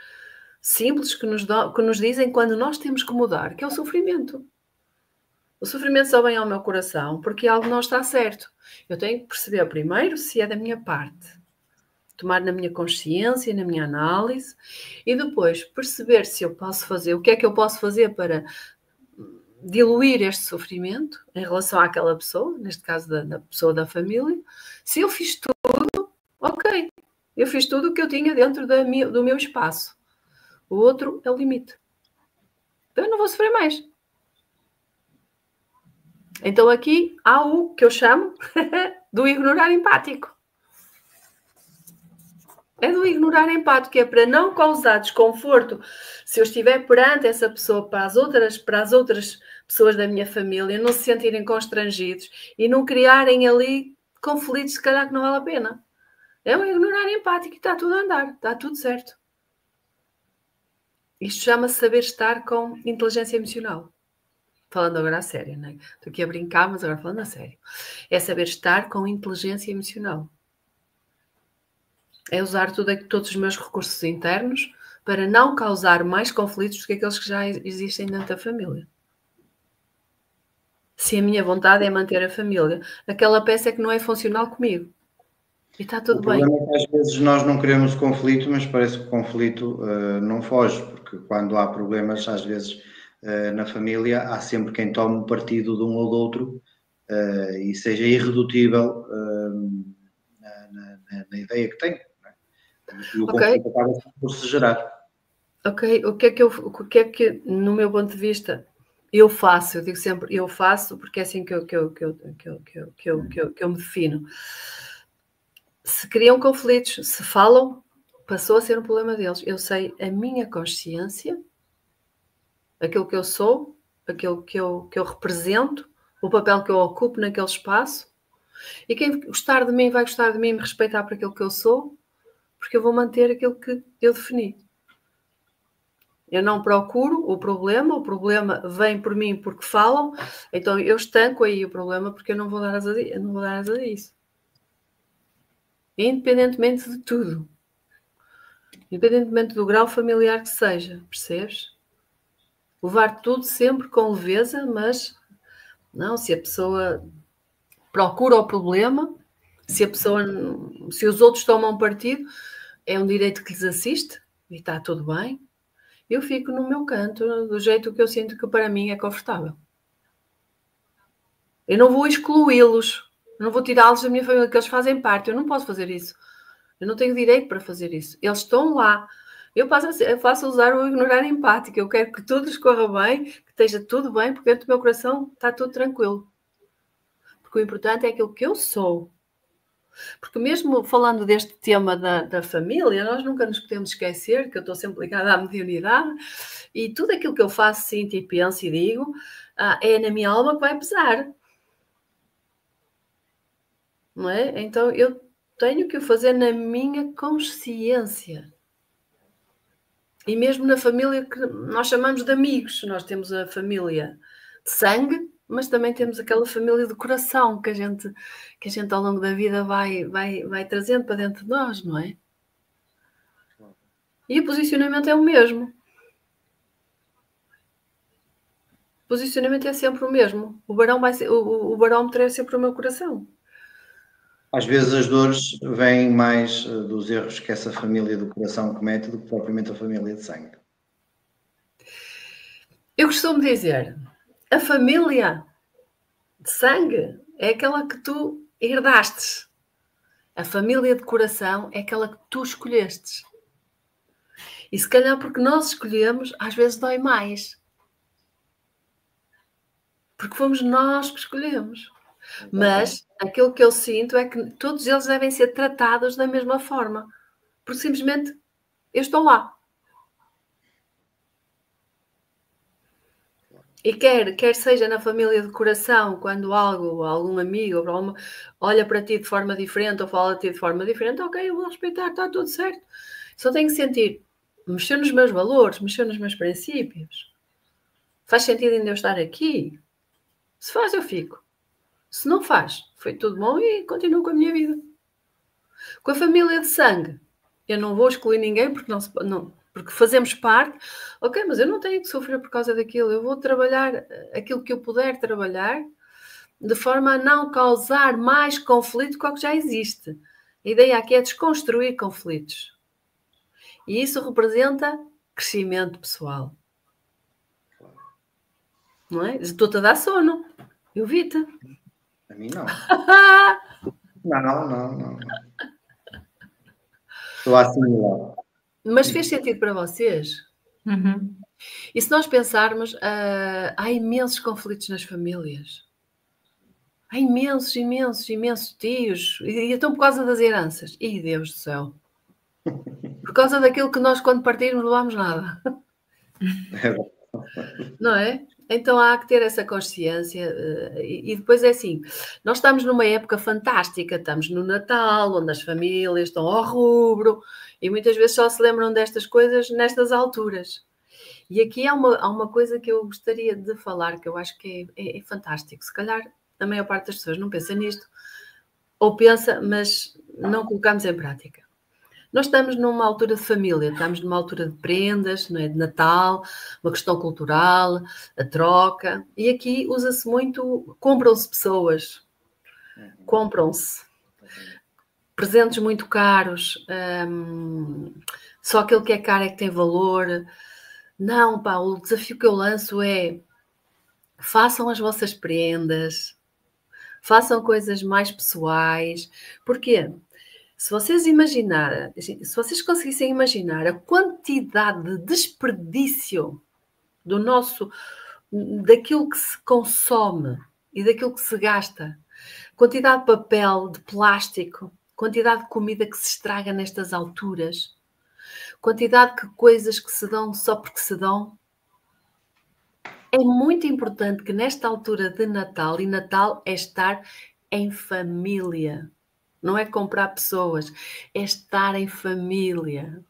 simples que nos dizem quando nós temos que mudar, que é o sofrimento. O sofrimento só vem ao meu coração porque algo não está certo. Eu tenho que perceber primeiro se é da minha parte, tomar na minha consciência, na minha análise, e depois perceber se eu posso fazer, o que é que eu posso fazer para diluir este sofrimento em relação àquela pessoa, neste caso da pessoa da família. Se eu fiz tudo, ok, eu fiz tudo o que eu tinha dentro do meu espaço. O outro é o limite. Então eu não vou sofrer mais. Então aqui há o que eu chamo do ignorar empático. É do ignorar empático, que é para não causar desconforto. Se eu estiver perante essa pessoa para as outras pessoas da minha família, não se sentirem constrangidos e não criarem ali conflitos, se calhar que não vale a pena. É um ignorar empático e está tudo a andar, está tudo certo. Isto chama-se saber estar com inteligência emocional. Falando agora a sério, não é? Estou aqui a brincar, mas agora falando a sério. É saber estar com inteligência emocional. É usar todos os meus recursos internos para não causar mais conflitos do que aqueles que já existem dentro da família. Se a minha vontade é manter a família, aquela peça é que não é funcional comigo. E está tudo bem. O problema é que às vezes nós não queremos conflito, mas parece que o conflito não foge, porque quando há problemas, às vezes na família, há sempre quem tome o partido de um ou do outro e seja irredutível na ideia que tem. E o conflito acaba por se gerar. Ok, o que é que, no meu ponto de vista, eu faço? Eu digo sempre, eu faço, porque é assim que eu me defino. Se criam conflitos, se falam, passou a ser um problema deles. Eu sei a minha consciência, aquilo que eu sou, aquilo que eu represento, o papel que eu ocupo naquele espaço, e quem gostar de mim vai gostar de mim e me respeitar por aquilo que eu sou, porque eu vou manter aquilo que eu defini. Eu não procuro o problema vem por mim porque falam, então eu estanco aí o problema porque eu não vou dar asa a isso. Independentemente de tudo. Independentemente do grau familiar que seja, percebes? Levar tudo sempre com leveza, mas não, se a pessoa procura o problema, se os outros tomam partido, é um direito que lhes assiste e está tudo bem. Eu fico no meu canto, do jeito que eu sinto que para mim é confortável. Eu não vou excluí-los, não vou tirá-los da minha família, que eles fazem parte. Eu não posso fazer isso. Eu não tenho direito para fazer isso. Eles estão lá. Eu faço usar o ignorar empático. Eu quero que tudo lhes corra bem, que esteja tudo bem, porque dentro do meu coração está tudo tranquilo. Porque o importante é aquilo que eu sou. Porque mesmo falando deste tema da família, nós nunca nos podemos esquecer que eu estou sempre ligada à mediunidade e tudo aquilo que eu faço, sinto e penso e digo é na minha alma que vai pesar. Não é? Então eu tenho que o fazer na minha consciência. E mesmo na família que nós chamamos de amigos. Nós temos a família de sangue, mas também temos aquela família de coração que a gente ao longo da vida vai trazendo para dentro de nós, não é? E o posicionamento é o mesmo. posicionamento é sempre o mesmo. O barómetro é sempre o meu coração. Às vezes as dores vêm mais dos erros que essa família do coração comete do que propriamente a família de sangue. Eu costumo dizer, a família de sangue é aquela que tu herdaste. A família de coração é aquela que tu escolhestes. E se calhar porque nós escolhemos, às vezes dói mais. Porque fomos nós que escolhemos. Mas aquilo que eu sinto é que todos eles devem ser tratados da mesma forma. Porque simplesmente eu estou lá. E quer seja na família de coração, quando algum amigo olha para ti de forma diferente ou fala de ti de forma diferente, ok, eu vou respeitar, está tudo certo. Só tenho que sentir, mexer nos meus valores, mexer nos meus princípios. Faz sentido ainda eu estar aqui? Se faz, eu fico. Se não faz, foi tudo bom e continuo com a minha vida. Com a família de sangue, eu não vou excluir ninguém porque fazemos parte. Ok, mas eu não tenho que sofrer por causa daquilo. Eu vou trabalhar aquilo que eu puder trabalhar de forma a não causar mais conflito que o que já existe. A ideia aqui é desconstruir conflitos. E isso representa crescimento pessoal. Não é? Estou-te a dar sono. Eu vi-te. A mim não. Não. Estou a assimilar. Mas fez sentido para vocês? Uhum. E se nós pensarmos, há imensos conflitos nas famílias. Há imensos tios. E então por causa das heranças. Ih, Deus do céu. Por causa daquilo que nós, quando partirmos, não levamos nada. Não é? Então há que ter essa consciência. E depois é assim, nós estamos numa época fantástica. Estamos no Natal, onde as famílias estão ao rubro. E muitas vezes só se lembram destas coisas nestas alturas. E aqui há uma coisa que eu gostaria de falar, que eu acho que é fantástico. Se calhar a maior parte das pessoas não pensa nisto, ou pensa, mas não colocamos em prática. Nós estamos numa altura de família, estamos numa altura de prendas, não é? De Natal, uma questão cultural, a troca. E aqui usa-se muito, compram-se pessoas, compram-se presentes muito caros, só aquele que é caro é que tem valor. Não, pá, o desafio que eu lanço é façam as vossas prendas, façam coisas mais pessoais. Porquê? Se vocês conseguissem imaginar a quantidade de desperdício daquilo que se consome e daquilo que se gasta, quantidade de papel, de plástico, quantidade de comida que se estraga nestas alturas, quantidade de coisas que se dão só porque se dão. É muito importante que nesta altura de Natal, e Natal é estar em família, não é comprar pessoas, é estar em família.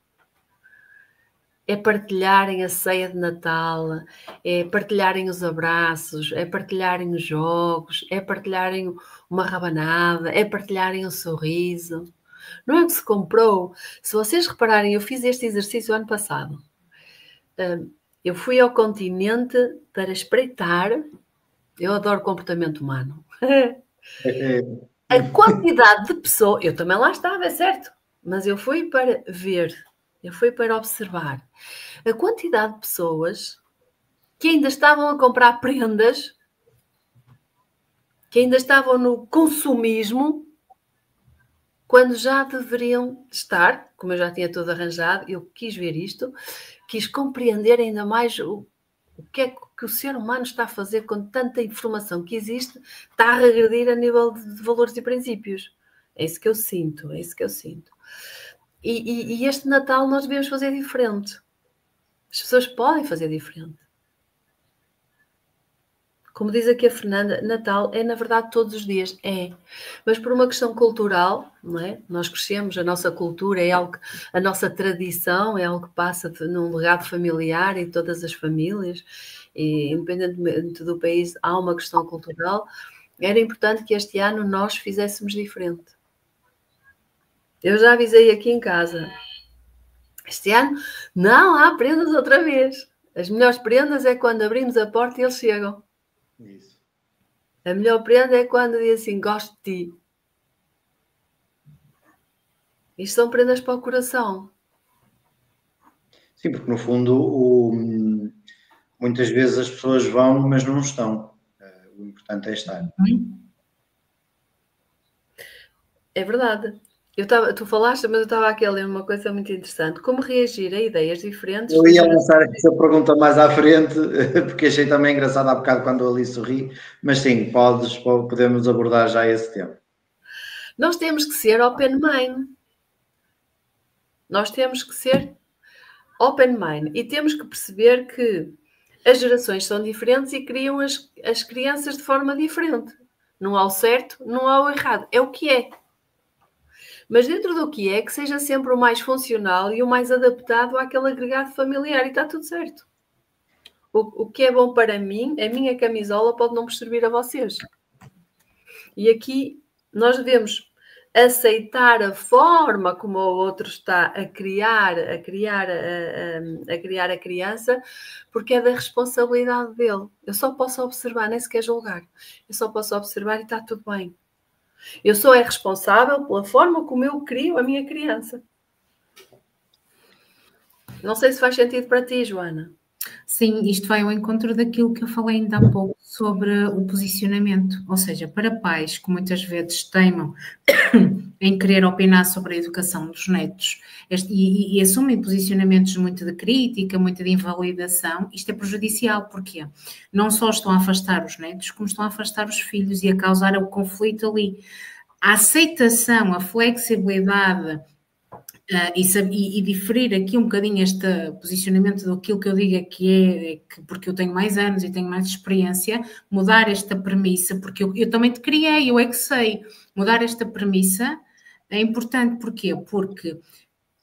É partilharem a ceia de Natal, é partilharem os abraços, é partilharem os jogos, é partilharem uma rabanada, é partilharem um sorriso. Não é o que se comprou. Se vocês repararem, eu fiz este exercício ano passado. Eu fui ao continente para espreitar. Eu adoro comportamento humano. A quantidade de pessoas... Eu também lá estava, é certo. Mas eu fui para ver. Eu fui para observar. A quantidade de pessoas que ainda estavam a comprar prendas, que ainda estavam no consumismo, quando já deveriam estar, como eu já tinha tudo arranjado, eu quis ver isto, quis compreender ainda mais o que é que o ser humano está a fazer com tanta informação que existe, está a regredir a nível de valores e princípios. É isso que eu sinto, é isso que eu sinto. E este Natal nós devemos fazer diferente. As pessoas podem fazer diferente. Como diz aqui a Fernanda, Natal é, na verdade, todos os dias. É. Mas por uma questão cultural, não é? Nós crescemos, a nossa cultura é algo, a nossa tradição é algo que passa num legado familiar em todas as famílias. E, independentemente do país, há uma questão cultural. Era importante que este ano nós fizéssemos diferente. Eu já avisei aqui em casa. Este ano não há prendas outra vez. As melhores prendas é quando abrimos a porta e eles chegam. Isso. A melhor prenda é quando diz assim, gosto de ti. Isto são prendas para o coração. Sim, porque no fundo muitas vezes as pessoas vão, mas não estão. O importante é estar. É verdade. Tu falaste, mas eu estava aqui a ler uma coisa muito interessante. Como reagir a ideias diferentes? Eu ia lançar essa pergunta mais à frente, porque achei também engraçado há bocado quando eu ali sorri, mas sim, podemos abordar já esse tema. Nós temos que ser open mind. Nós temos que ser open mind e temos que perceber que as gerações são diferentes e criam as crianças de forma diferente. Não há o certo, não há o errado. É o que é. Mas dentro do que é, que seja sempre o mais funcional e o mais adaptado àquele agregado familiar e está tudo certo. O que é bom para mim, a minha camisola pode não servir a vocês. E aqui nós devemos aceitar a forma como o outro está a criar a criança, porque é da responsabilidade dele. Eu só posso observar, nem sequer julgar. Eu só posso observar e está tudo bem. Eu sou responsável pela forma como eu crio a minha criança. Não sei se faz sentido para ti, Joana. Sim, isto vai ao encontro daquilo que eu falei ainda há pouco sobre o posicionamento, ou seja, para pais que muitas vezes teimam em querer opinar sobre a educação dos netos e assumem posicionamentos muito de crítica, muito de invalidação, isto é prejudicial, porque não só estão a afastar os netos, como estão a afastar os filhos e a causar o conflito ali. A aceitação, a flexibilidade e diferir aqui um bocadinho este posicionamento daquilo que eu digo que porque eu tenho mais anos e tenho mais experiência, mudar esta premissa, porque eu também te criei, eu é que sei, mudar esta premissa é importante, porquê? Porque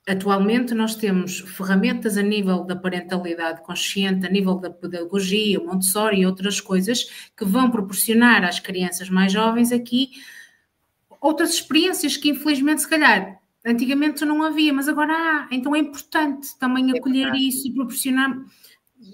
atualmente nós temos ferramentas a nível da parentalidade consciente, a nível da pedagogia, Montessori e outras coisas que vão proporcionar às crianças mais jovens aqui outras experiências que infelizmente se calhar antigamente não havia, mas agora há. Então é importante também acolher isso e proporcionar,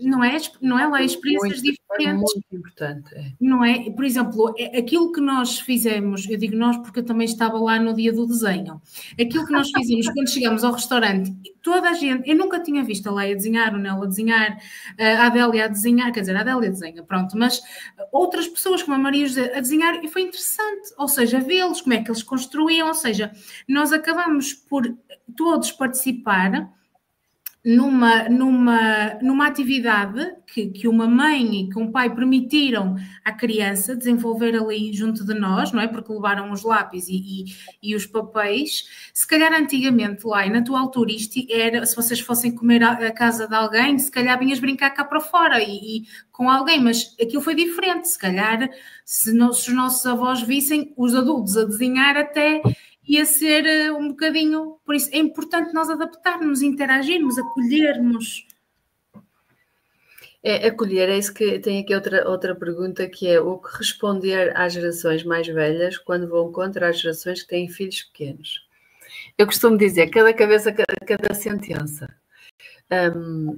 não é lá, experiências diferentes. É muito importante. É. Não é? Por exemplo, aquilo que nós fizemos, eu digo nós porque eu também estava lá no dia do desenho, aquilo que nós fizemos quando chegamos ao restaurante, toda a gente, eu nunca tinha visto a Leia desenhar, o Nela a desenhar, a Adélia a desenhar, quer dizer, a Adélia desenha, pronto, mas outras pessoas como a Maria José a desenhar, e foi interessante, ou seja, vê-los, como é que eles construíam, ou seja, nós acabamos por todos participar numa atividade que uma mãe e que um pai permitiram à criança desenvolver ali junto de nós, não é? Porque levaram os lápis e os papéis. Se calhar antigamente lá, e na tua altura, isto era, se vocês fossem comer à casa de alguém, se calhar vinhas brincar cá para fora e com alguém, mas aquilo foi diferente. Se calhar, se os nossos avós vissem os adultos a desenhar até ia ser um bocadinho, por isso é importante nós adaptarmos, interagirmos, acolhermos. Acolher, é isso que tem aqui outra pergunta, que é o que responder às gerações mais velhas quando vão contra as gerações que têm filhos pequenos. Eu costumo dizer, cada cabeça, cada sentença.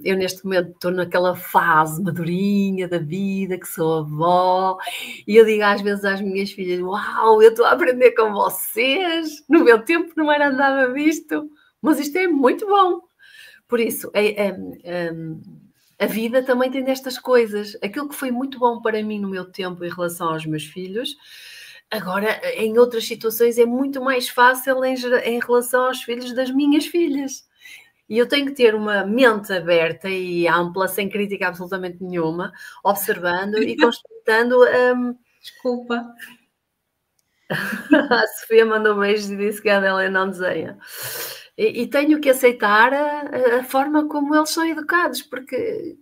Eu neste momento estou naquela fase madurinha da vida, que sou avó, e eu digo às vezes às minhas filhas, uau, eu estou a aprender com vocês, no meu tempo não era nada disto, mas isto é muito bom. Por isso, a vida também tem destas coisas. Aquilo que foi muito bom para mim no meu tempo em relação aos meus filhos, agora em outras situações é muito mais fácil em relação aos filhos das minhas filhas. E eu tenho que ter uma mente aberta e ampla, sem crítica absolutamente nenhuma, observando e constatando. Desculpa. A Sofia mandou beijos e disse que a Adélia não desenha. E tenho que aceitar a forma como eles são educados, porque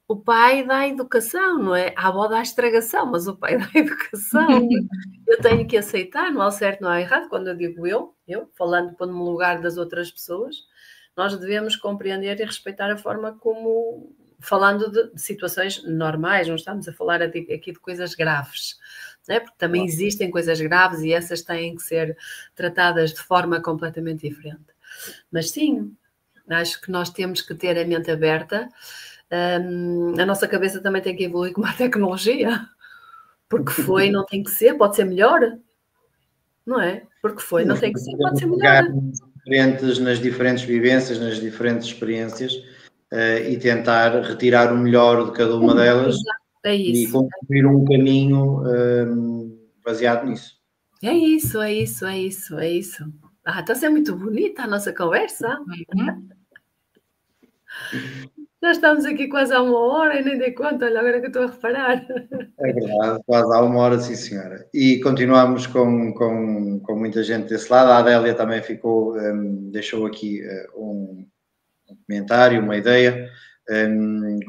o pai dá a educação, não é? A avó dá a estragação, mas o pai dá a educação. Eu tenho que aceitar, não há o certo, não há errado. Quando eu digo eu falando pondo-me no lugar das outras pessoas, nós devemos compreender e respeitar a forma como, falando de situações normais, não estamos a falar aqui de coisas graves, não é? Porque também existem coisas graves e essas têm que ser tratadas de forma completamente diferente. Mas sim, Acho que nós temos que ter a mente aberta. A nossa cabeça também tem que evoluir com a tecnologia. Porque foi, não tem que ser, pode ser melhor. Não é? Porque foi, não tem que ser, pode ser melhor. Nas diferentes vivências, nas diferentes experiências e tentar retirar o melhor de cada uma delas. É isso. E construir um caminho baseado nisso. É isso. Está a ser muito bonita a nossa conversa. Já estamos aqui quase há 1 hora e nem dei conta, olha, agora que eu estou a reparar. É verdade, quase há 1 hora, sim senhora. E continuamos com muita gente desse lado. A Adélia também ficou, deixou aqui um comentário, uma ideia.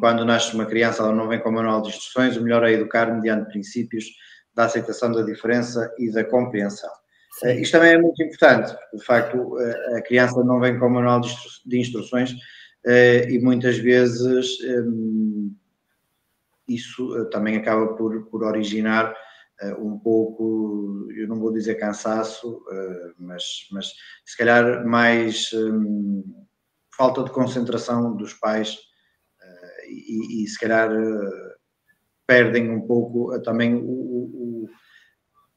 Quando nasce uma criança, ela não vem com o manual de instruções, o melhor é educar mediante princípios da aceitação da diferença e da compreensão. Isto também é muito importante, porque de facto a criança não vem com o manual de instruções e muitas vezes isso também acaba por originar um pouco, eu não vou dizer cansaço, mas se calhar mais falta de concentração dos pais e se calhar perdem um pouco também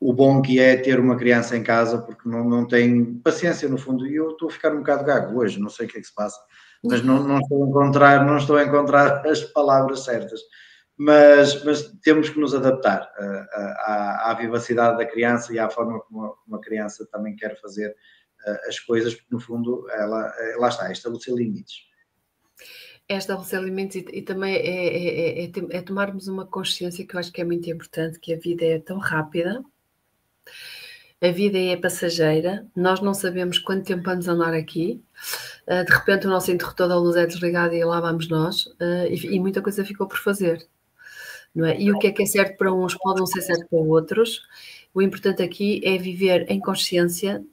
o bom que é ter uma criança em casa, porque não tem paciência no fundo. E eu estou a ficar um bocado gago hoje, não sei o que é que se passa, mas não estou a encontrar as palavras certas. Mas temos que nos adaptar à vivacidade da criança e à forma como uma criança também quer fazer as coisas, porque no fundo ela lá está, é estabelecer limites. É estabelecer limites e também é tomarmos uma consciência que eu acho que é muito importante, que a vida é tão rápida, a vida é passageira, nós não sabemos quanto tempo vamos andar aqui, de repente o nosso interruptor da luz é desligado e lá vamos nós, e muita coisa ficou por fazer, não é? E o que é certo para uns pode não ser certo para outros. O importante aqui é viver em consciência,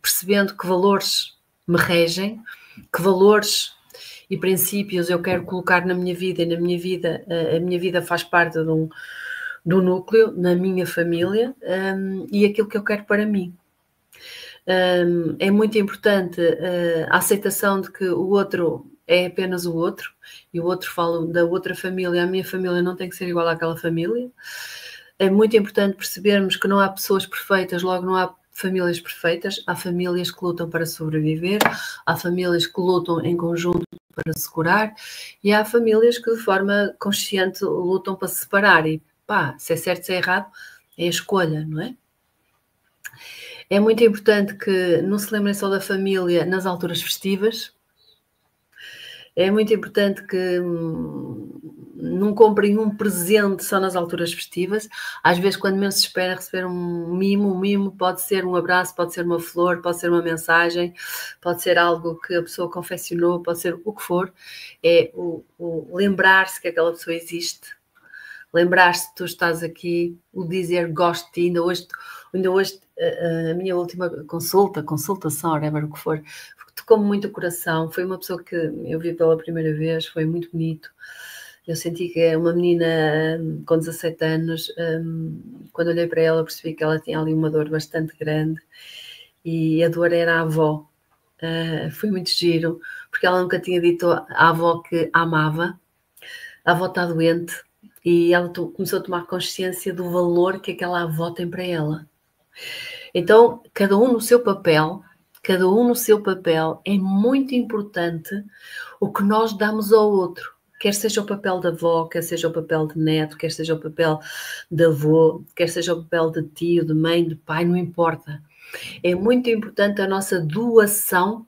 percebendo que valores me regem, que valores e princípios eu quero colocar na minha vida, e na minha vida, a minha vida faz parte do núcleo, na minha família, e aquilo que eu quero para mim. É muito importante a aceitação de que o outro é apenas o outro, e o outro fala da outra família, a minha família não tem que ser igual àquela família. É muito importante percebermos que não há pessoas perfeitas, logo não há famílias perfeitas, há famílias que lutam para sobreviver, há famílias que lutam em conjunto para se curar, e há famílias que de forma consciente lutam para se separar, e pá, se é certo, se é errado, é a escolha, não é? É muito importante que não se lembrem só da família nas alturas festivas. É muito importante que não comprem um presente só nas alturas festivas. Às vezes, quando menos se espera receber um mimo pode ser um abraço, pode ser uma flor, pode ser uma mensagem, pode ser algo que a pessoa confeccionou, pode ser o que for. É o lembrar-se que aquela pessoa existe, lembrar-se que tu estás aqui, o dizer gosto de ti. Ainda hoje a minha última consultação, whatever o que for, tocou-me muito o coração. Foi uma pessoa que eu vi pela primeira vez, foi muito bonito. Eu senti que é uma menina com 17 anos, quando olhei para ela percebi que ela tinha ali uma dor bastante grande e a dor era a avó. Foi muito giro, porque ela nunca tinha dito à avó que a amava. A avó está doente e ela começou a tomar consciência do valor que aquela avó tem para ela. Então, cada um no seu papel, é muito importante o que nós damos ao outro. Quer seja o papel da avó, quer seja o papel de neto, quer seja o papel de avô, quer seja o papel de tio, de mãe, de pai, não importa. É muito importante a nossa doação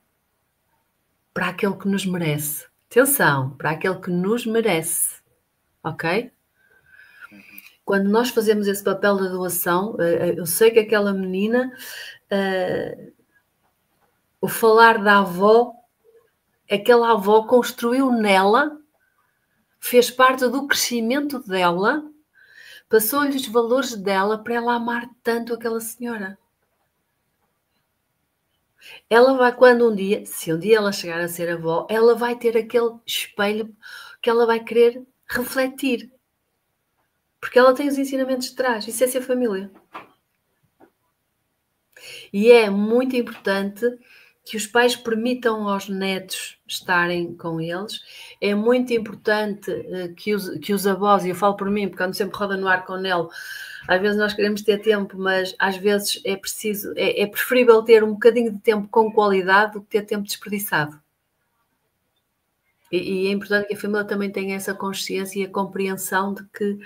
para aquele que nos merece. Atenção, para aquele que nos merece. Ok? Quando nós fazemos esse papel da doação, eu sei que aquela menina, o falar da avó, aquela avó construiu nela, fez parte do crescimento dela, passou-lhe os valores dela para ela amar tanto aquela senhora. Ela vai, se um dia ela chegar a ser avó, ela vai ter aquele espelho que ela vai querer refletir. Porque ela tem os ensinamentos de trás. Isso é ser família. E é muito importante que os pais permitam aos netos estarem com eles. É muito importante que os avós, e eu falo por mim, porque ando sempre roda no ar com o Nelo, às vezes nós queremos ter tempo, mas às vezes é preciso, é preferível ter um bocadinho de tempo com qualidade do que ter tempo desperdiçado. E é importante que a família também tenha essa consciência e a compreensão de que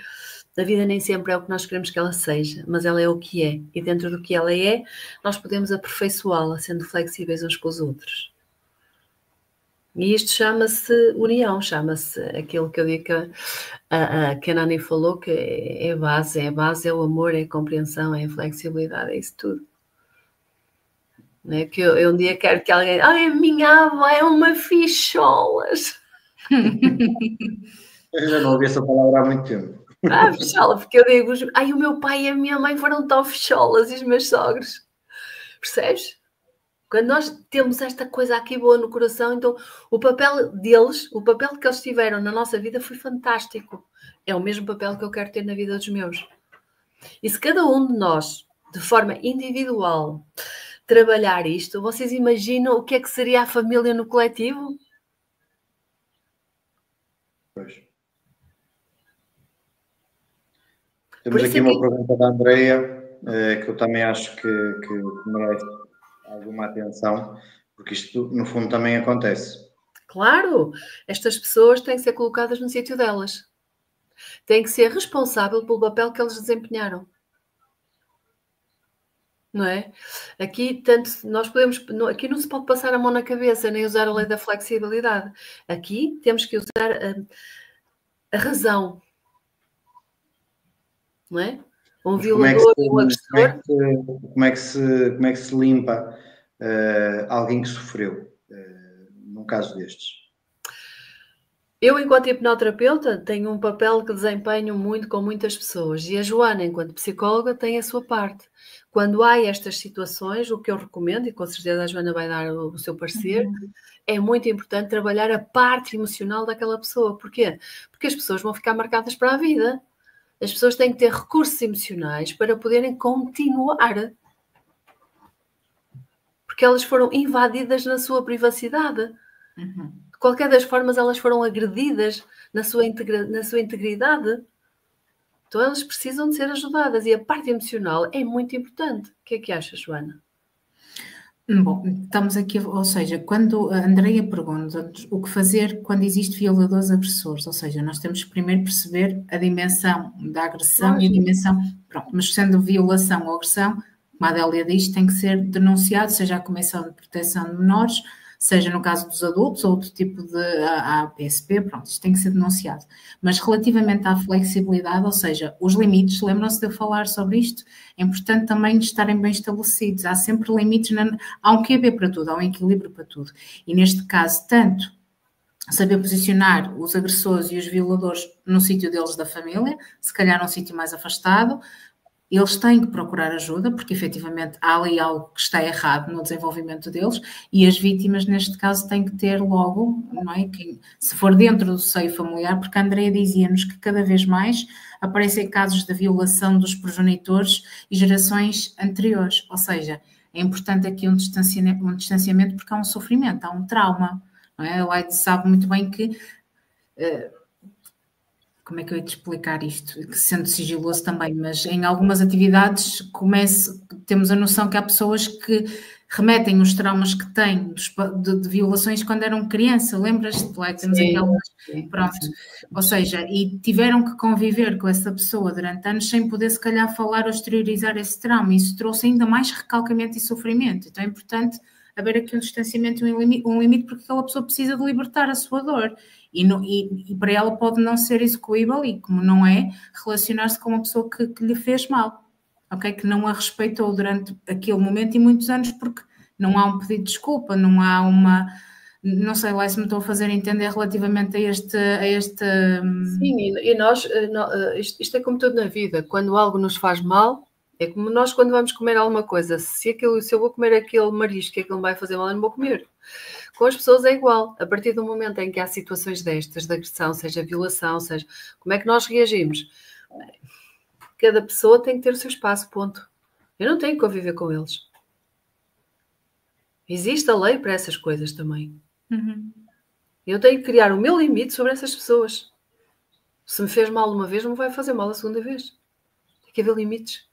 a vida nem sempre é o que nós queremos que ela seja, mas ela é o que é. E dentro do que ela é, nós podemos aperfeiçoá-la, sendo flexíveis uns com os outros. E isto chama-se união, chama-se aquilo que eu digo que a Nani falou, que é a base, é o amor, é a compreensão, é a flexibilidade, é isso tudo. Não é? Que eu um dia quero que alguém... Ai, a minha avó é uma ficholas. Eu já não ouvi essa palavra há muito tempo. Fichola, porque eu digo... Ai, o meu pai e a minha mãe foram tão ficholas e os meus sogros. Percebes? Quando nós temos esta coisa aqui boa no coração, então o papel deles, o papel que eles tiveram na nossa vida foi fantástico. É o mesmo papel que eu quero ter na vida dos meus. E se cada um de nós, de forma individual, trabalhar isto, vocês imaginam o que é que seria a família no coletivo? Pois. Temos aqui uma pergunta da Andreia, que eu também acho que merece alguma atenção, porque isto, no fundo, também acontece. Claro, estas pessoas têm que ser colocadas no sítio delas. Têm que ser responsáveis pelo papel que eles desempenharam. Não é? Aqui, tanto nós podemos... Aqui não se pode passar a mão na cabeça, nem usar a lei da flexibilidade. Aqui temos que usar a razão. Não é? Um violador e um agressor. Como é que se limpa alguém que sofreu num caso destes? Eu, enquanto hipnoterapeuta, tenho um papel que desempenho muito com muitas pessoas e a Joana, enquanto psicóloga, tem a sua parte. Quando há estas situações, o que eu recomendo, e com certeza a Joana vai dar o seu parecer, é muito importante trabalhar a parte emocional daquela pessoa. Porquê? Porque as pessoas vão ficar marcadas para a vida. As pessoas têm que ter recursos emocionais para poderem continuar. Porque elas foram invadidas na sua privacidade. De qualquer das formas, elas foram agredidas na sua integridade. Então, elas precisam de ser ajudadas. E a parte emocional é muito importante. O que é que achas, Joana? Bom, estamos aqui, ou seja, quando a Andreia pergunta o que fazer quando existe violadores agressores, ou seja, nós temos que primeiro perceber a dimensão da agressão e a dimensão, pronto, mas sendo violação ou agressão, como a Adélia diz, tem que ser denunciado, seja a Comissão de Proteção de Menores, seja no caso dos adultos ou outro tipo de a PSP, pronto, isto tem que ser denunciado. Mas relativamente à flexibilidade, ou seja, os limites, lembram-se de eu falar sobre isto? É importante também estarem bem estabelecidos. Há sempre limites, há um QB para tudo, há um equilíbrio para tudo. E neste caso, tanto saber posicionar os agressores e os violadores no sítio deles da família, se calhar num sítio mais afastado. Eles têm que procurar ajuda, porque efetivamente há ali algo que está errado no desenvolvimento deles, e as vítimas, neste caso, têm que ter logo, não é? Se for dentro do seio familiar, porque a Andreia dizia-nos que cada vez mais aparecem casos de violação dos progenitores e gerações anteriores, ou seja, é importante aqui um distanciamento porque há um sofrimento, há um trauma, não é? A Laide sabe muito bem que... como é que eu ia te explicar isto? Sendo sigiloso também, mas em algumas atividades temos a noção que há pessoas que remetem os traumas que têm de violações quando eram criança, lembras-te? Lá temos aquelas... Pronto. Ou seja, e tiveram que conviver com essa pessoa durante anos sem poder, se calhar, falar ou exteriorizar esse trauma. Isso trouxe ainda mais recalcamento e sofrimento. Então é importante haver aqui um distanciamento e um limite, porque aquela pessoa precisa de libertar a sua dor. E para ela pode não ser execuível e, como não é, relacionar-se com uma pessoa que lhe fez mal, ok? Que não a respeitou durante aquele momento e muitos anos, porque não há um pedido de desculpa, não há uma... Não sei lá se me estou a fazer entender relativamente a este... Sim, e nós... Isto é como tudo na vida. Quando algo nos faz mal, é como nós quando vamos comer alguma coisa. Se eu vou comer aquele marisco que aquilo me vai fazer mal, eu não vou comer. Com as pessoas é igual. A partir do momento em que há situações destas, de agressão, seja violação, seja... Como é que nós reagimos? Cada pessoa tem que ter o seu espaço, ponto. Eu não tenho que conviver com eles. Existe a lei para essas coisas também. Uhum. Eu tenho que criar o meu limite sobre essas pessoas. Se me fez mal uma vez, não me vai fazer mal a segunda vez. Tem que haver limites.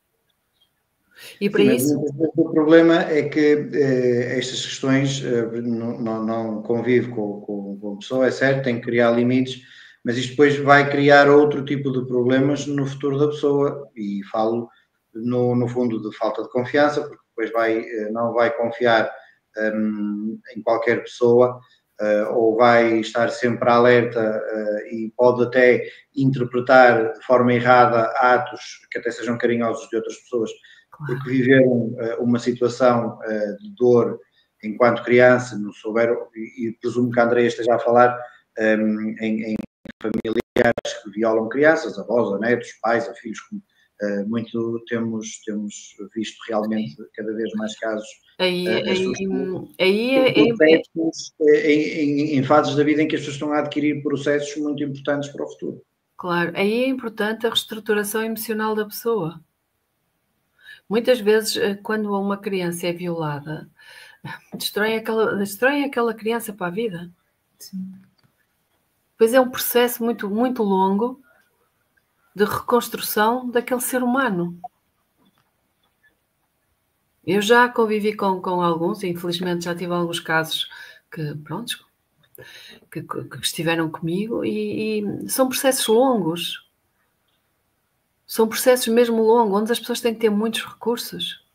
E para isso... O problema é que estas questões não convive com a pessoa, é certo, tem que criar limites, mas isto depois vai criar outro tipo de problemas no futuro da pessoa, e falo no fundo de falta de confiança, porque depois não vai confiar em qualquer pessoa, ou vai estar sempre alerta e pode até interpretar de forma errada atos que até sejam carinhosos de outras pessoas, porque viveram uma situação de dor enquanto criança, não souberam, e presumo que a Andreia esteja a falar em familiares que violam crianças, avós, a netos, pais, a filhos, como muito temos visto realmente cada vez mais casos. Em fases da vida em que as pessoas estão a adquirir processos muito importantes para o futuro. Claro, aí é importante a reestruturação emocional da pessoa. Muitas vezes, quando uma criança é violada, destrói aquela criança para a vida. Sim. Pois é um processo muito, muito longo de reconstrução daquele ser humano. Eu já convivi com alguns, e infelizmente já tive alguns casos que estiveram comigo, e são processos longos. São processos mesmo longos, onde as pessoas têm que ter muitos recursos.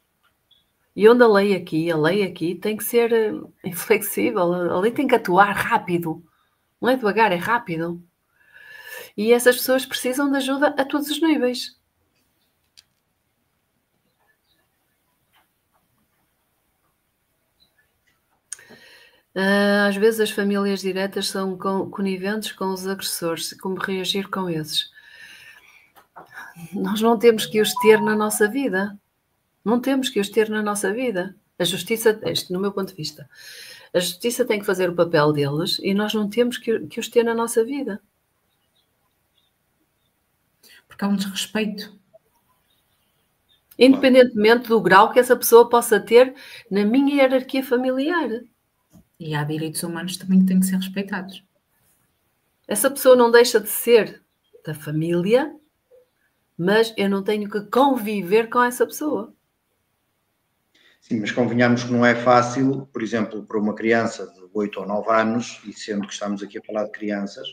E onde a lei aqui tem que ser inflexível, a lei tem que atuar rápido. Não é devagar, é rápido. E essas pessoas precisam de ajuda a todos os níveis. Às vezes as famílias diretas são coniventes com os agressores. Como reagir com esses? Nós não temos que os ter na nossa vida. Não temos que os ter na nossa vida. A justiça, no meu ponto de vista, a justiça tem que fazer o papel deles e nós não temos que os ter na nossa vida. Porque há um desrespeito. Independentemente do grau que essa pessoa possa ter na minha hierarquia familiar. E há direitos humanos também que têm que ser respeitados. Essa pessoa não deixa de ser da família, mas eu não tenho que conviver com essa pessoa. Sim, mas convenhamos que não é fácil, por exemplo, para uma criança de 8 ou 9 anos, e sendo que estamos aqui a falar de crianças,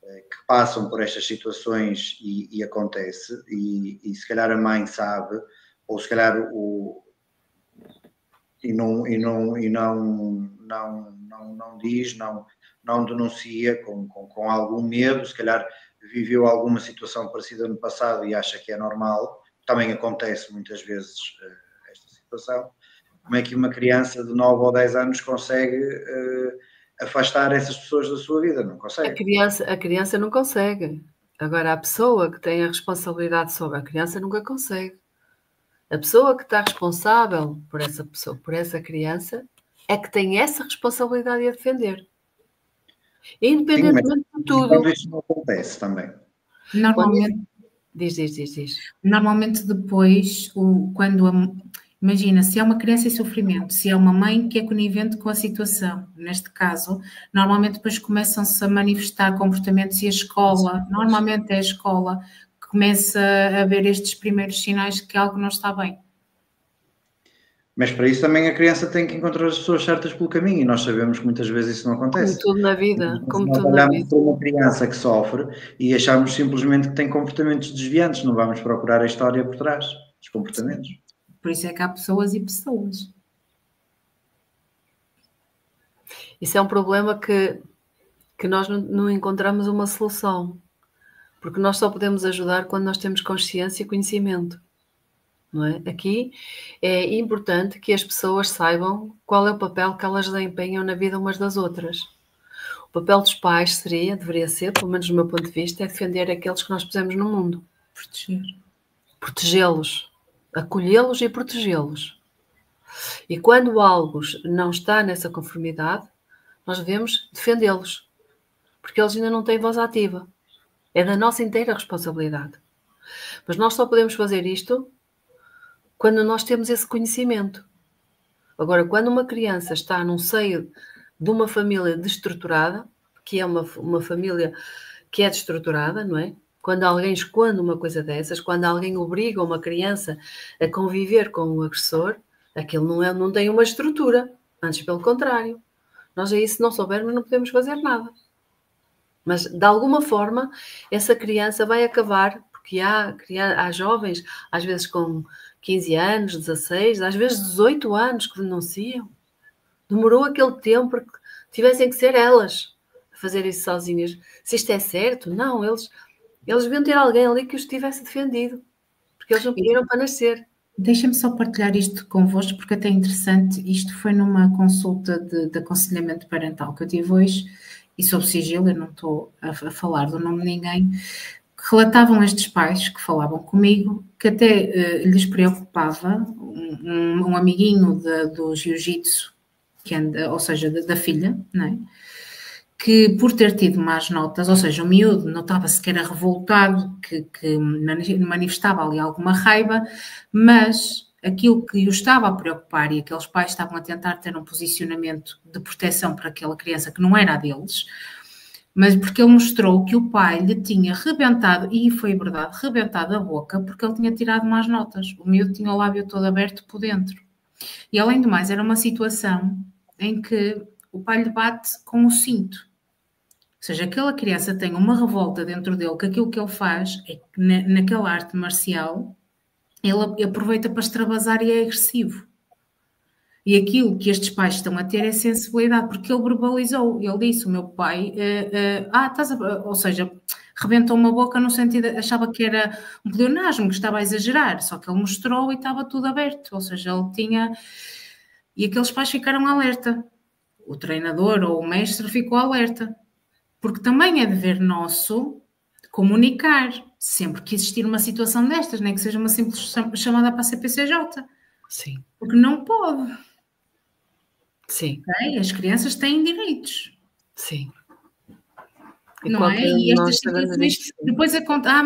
que passam por estas situações e acontece, e se calhar a mãe sabe, ou se calhar não diz, não denuncia com algum medo, se calhar viveu alguma situação parecida no passado e acha que é normal, também acontece muitas vezes esta situação. Como é que uma criança de 9 ou 10 anos consegue afastar essas pessoas da sua vida? Não consegue. A criança não consegue. Agora, a pessoa que tem a responsabilidade sobre a criança nunca consegue. A pessoa que está responsável por essa pessoa, por essa criança, é que tem essa responsabilidade a defender. Independentemente de tudo. Quando isso não acontece também. Normalmente. Diz. Normalmente depois, imagina, se é uma criança em sofrimento, se é uma mãe que é conivente com a situação, neste caso, normalmente depois começam-se a manifestar comportamentos e a escola, normalmente é a escola que começa a ver estes primeiros sinais que algo não está bem. Mas para isso também a criança tem que encontrar as pessoas certas pelo caminho e nós sabemos que muitas vezes isso não acontece. Como tudo na vida. Nós olhamos para uma criança que sofre e achamos simplesmente que tem comportamentos desviantes, não vamos procurar a história por trás dos comportamentos. Por isso é que há pessoas e pessoas. Isso é um problema que nós não encontramos uma solução. Porque nós só podemos ajudar quando nós temos consciência e conhecimento. Não é? Aqui é importante que as pessoas saibam qual é o papel que elas desempenham na vida umas das outras. O papel dos pais deveria ser, pelo menos do meu ponto de vista, é defender aqueles que nós pusemos no mundo. Protegê-los. Acolhê-los e protegê-los. E quando algo não está nessa conformidade, nós devemos defendê-los. Porque eles ainda não têm voz ativa. É da nossa inteira responsabilidade. Mas nós só podemos fazer isto quando nós temos esse conhecimento. Agora, quando uma criança está num seio de uma família desestruturada, que é uma família que é desestruturada, não é? Quando alguém esconde uma coisa dessas, quando alguém obriga uma criança a conviver com o agressor, aquilo não tem uma estrutura, antes pelo contrário. Nós aí, se não soubermos, não podemos fazer nada. Mas, de alguma forma, essa criança vai acabar, porque há jovens, às vezes com 15 anos, 16, às vezes 18 anos que denunciam. Demorou aquele tempo porque tivessem que ser elas a fazer isso sozinhas. Se isto é certo, não, eles deviam ter alguém ali que os tivesse defendido, porque eles não pediram para nascer. Deixa-me só partilhar isto convosco, porque até é interessante. Isto foi numa consulta de aconselhamento parental que eu tive hoje, e sob sigilo, eu não estou a falar do nome de ninguém, que relatavam estes pais que falavam comigo, que até lhes preocupava um amiguinho do jiu-jitsu, ou seja, da filha, não é? Que por ter tido más notas, ou seja, o miúdo notava-se que era revoltado, que manifestava ali alguma raiva, mas aquilo que o estava a preocupar e aqueles pais estavam a tentar ter um posicionamento de proteção para aquela criança que não era a deles, mas porque ele mostrou que o pai lhe tinha rebentado, e foi verdade, rebentado a boca, porque ele tinha tirado más notas. O miúdo tinha o lábio todo aberto por dentro. E além do mais, era uma situação em que o pai lhe bate com o cinto. Ou seja, aquela criança tem uma revolta dentro dele, que aquilo que ele faz é que naquela arte marcial ele aproveita para extravasar e é agressivo. E aquilo que estes pais estão a ter é sensibilidade, porque ele verbalizou, ele disse, o meu pai, ou seja, rebentou uma boca no sentido, achava que era um pleonasmo, que estava a exagerar, só que ele mostrou e estava tudo aberto, ou seja, ele tinha... E aqueles pais ficaram alerta. O treinador ou o mestre ficou alerta. Porque também é dever nosso comunicar, sempre que existir uma situação destas, nem que seja uma simples chamada para a CPCJ. Sim. Porque não pode. Sim. Okay? As crianças têm direitos. Sim. Não é? E estas situações, depois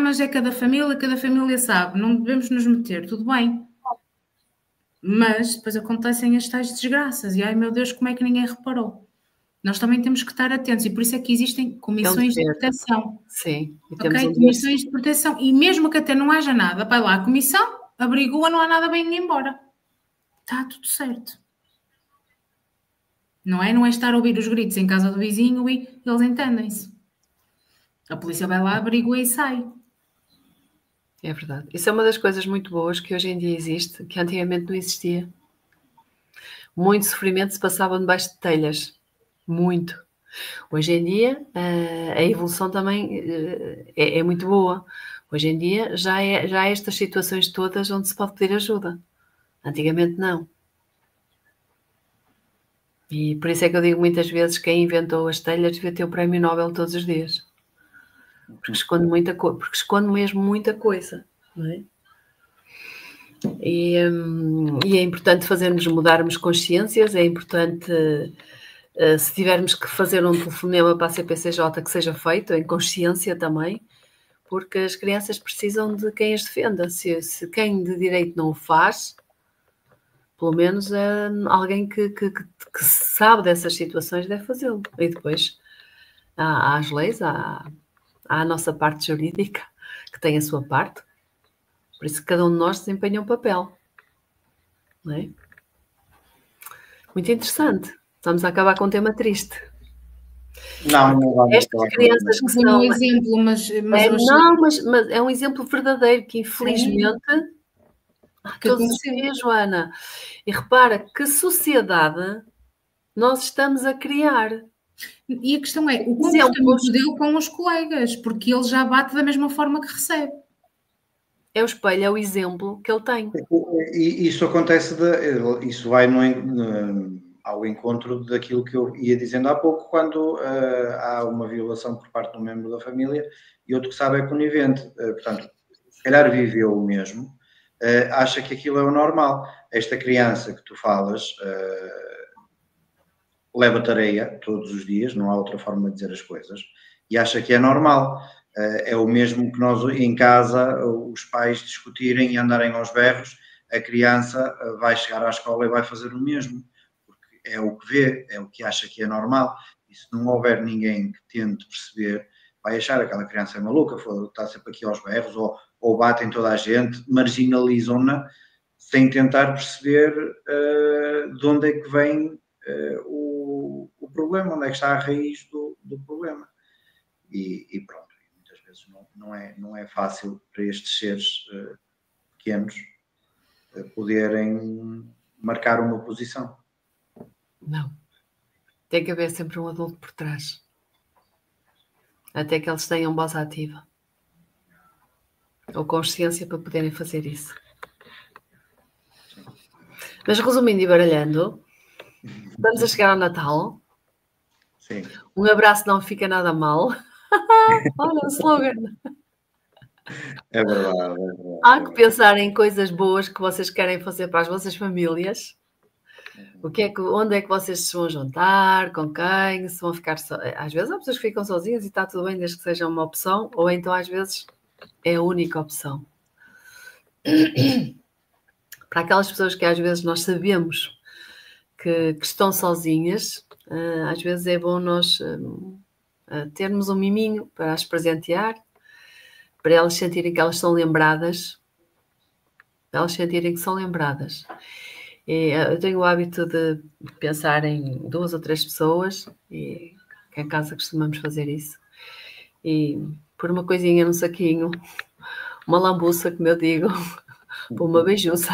mas é cada família sabe, não devemos nos meter, tudo bem. Mas depois acontecem as tais desgraças e, ai meu Deus, como é que ninguém reparou? Nós também temos que estar atentos e por isso é que existem comissões de proteção. Sim. Ok? Comissões de proteção. E mesmo que até não haja nada, vai lá a comissão, abrigua, não há nada, bem embora. Está tudo certo. Não é estar a ouvir os gritos em casa do vizinho e eles entendem-se. A polícia vai lá, abrigua e sai. É verdade. Isso é uma das coisas muito boas que hoje em dia existe, que antigamente não existia. Muito sofrimento se passava debaixo de telhas. Muito. Hoje em dia, a evolução também é muito boa. Hoje em dia, já há estas situações todas onde se pode pedir ajuda. Antigamente, não. E por isso é que eu digo muitas vezes que quem inventou as telhas devia ter o prémio Nobel todos os dias. Porque esconde mesmo muita coisa, não é? E é importante mudarmos consciências, é importante, se tivermos que fazer um telefonema para a CPCJ, que seja feito em consciência também, porque as crianças precisam de quem as defenda. Se quem de direito não o faz, pelo menos alguém que sabe dessas situações deve fazê-lo. E depois há as leis, há a nossa parte jurídica, que tem a sua parte. Por isso que cada um de nós desempenha um papel. Não é? Muito interessante. Estamos a acabar com um tema triste. Não vamos. Estas crianças que são... um exemplo, mas é um exemplo verdadeiro que, infelizmente, todos os dias, Joana. E repara, que sociedade nós estamos a criar. E a questão é, o comportamento dele com os colegas, porque ele já bate da mesma forma que recebe. É o espelho, é o exemplo que ele tem. E isso acontece, isso vai ao encontro daquilo que eu ia dizendo há pouco, quando há uma violação por parte de um membro da família e outro que sabe é conivente. Portanto, se calhar viveu o mesmo, acha que aquilo é o normal. Esta criança que tu falas leva tareia todos os dias, não há outra forma de dizer as coisas, e acha que é normal. É o mesmo que nós em casa, os pais discutirem e andarem aos berros a criança vai chegar à escola e vai fazer o mesmo, porque é o que vê, é o que acha que é normal, e se não houver ninguém que tente perceber, vai achar aquela criança é maluca, está sempre aqui aos berros, ou batem toda a gente, marginalizam-na, sem tentar perceber de onde é que vem o problema, onde é que está a raiz do problema. E pronto, muitas vezes não é fácil para estes seres pequenos poderem marcar uma posição. Não. Tem que haver sempre um adulto por trás. Até que eles tenham voz ativa. Ou consciência para poderem fazer isso. Mas resumindo e baralhando, estamos a chegar ao Natal. Sim. Um abraço não fica nada mal. Olha o slogan. É verdade, é verdade. Há que pensar em coisas boas que vocês querem fazer para as vossas famílias. Onde é que vocês se vão juntar? Com quem? Se vão ficar às vezes há pessoas que ficam sozinhas e está tudo bem desde que seja uma opção, ou então às vezes é a única opção. Para aquelas pessoas que às vezes nós sabemos que estão sozinhas, às vezes é bom nós termos um miminho para as presentear, para elas sentirem que elas são lembradas, para elas sentirem que são lembradas. E eu tenho o hábito de pensar em 2 ou 3 pessoas, e que em casa costumamos fazer isso, e pôr uma coisinha num saquinho, uma lambuça, como eu digo, uma beijuça,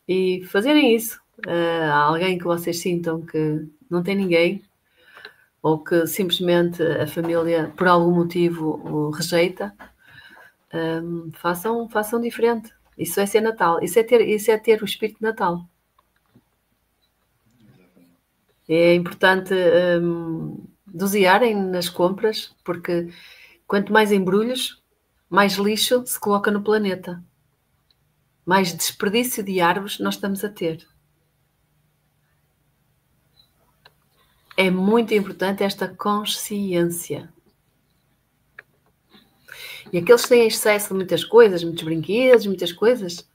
e fazerem isso. Alguém que vocês sintam que não tem ninguém, ou que simplesmente a família, por algum motivo, o rejeita, façam diferente. Isso é ser Natal. Isso é ter o espírito de Natal. É importante dosearem nas compras, porque quanto mais embrulhos, mais lixo se coloca no planeta. Mais desperdício de árvores nós estamos a ter. É muito importante esta consciência. E aqueles que têm excesso de muitas coisas, muitos brinquedos, muitas coisas,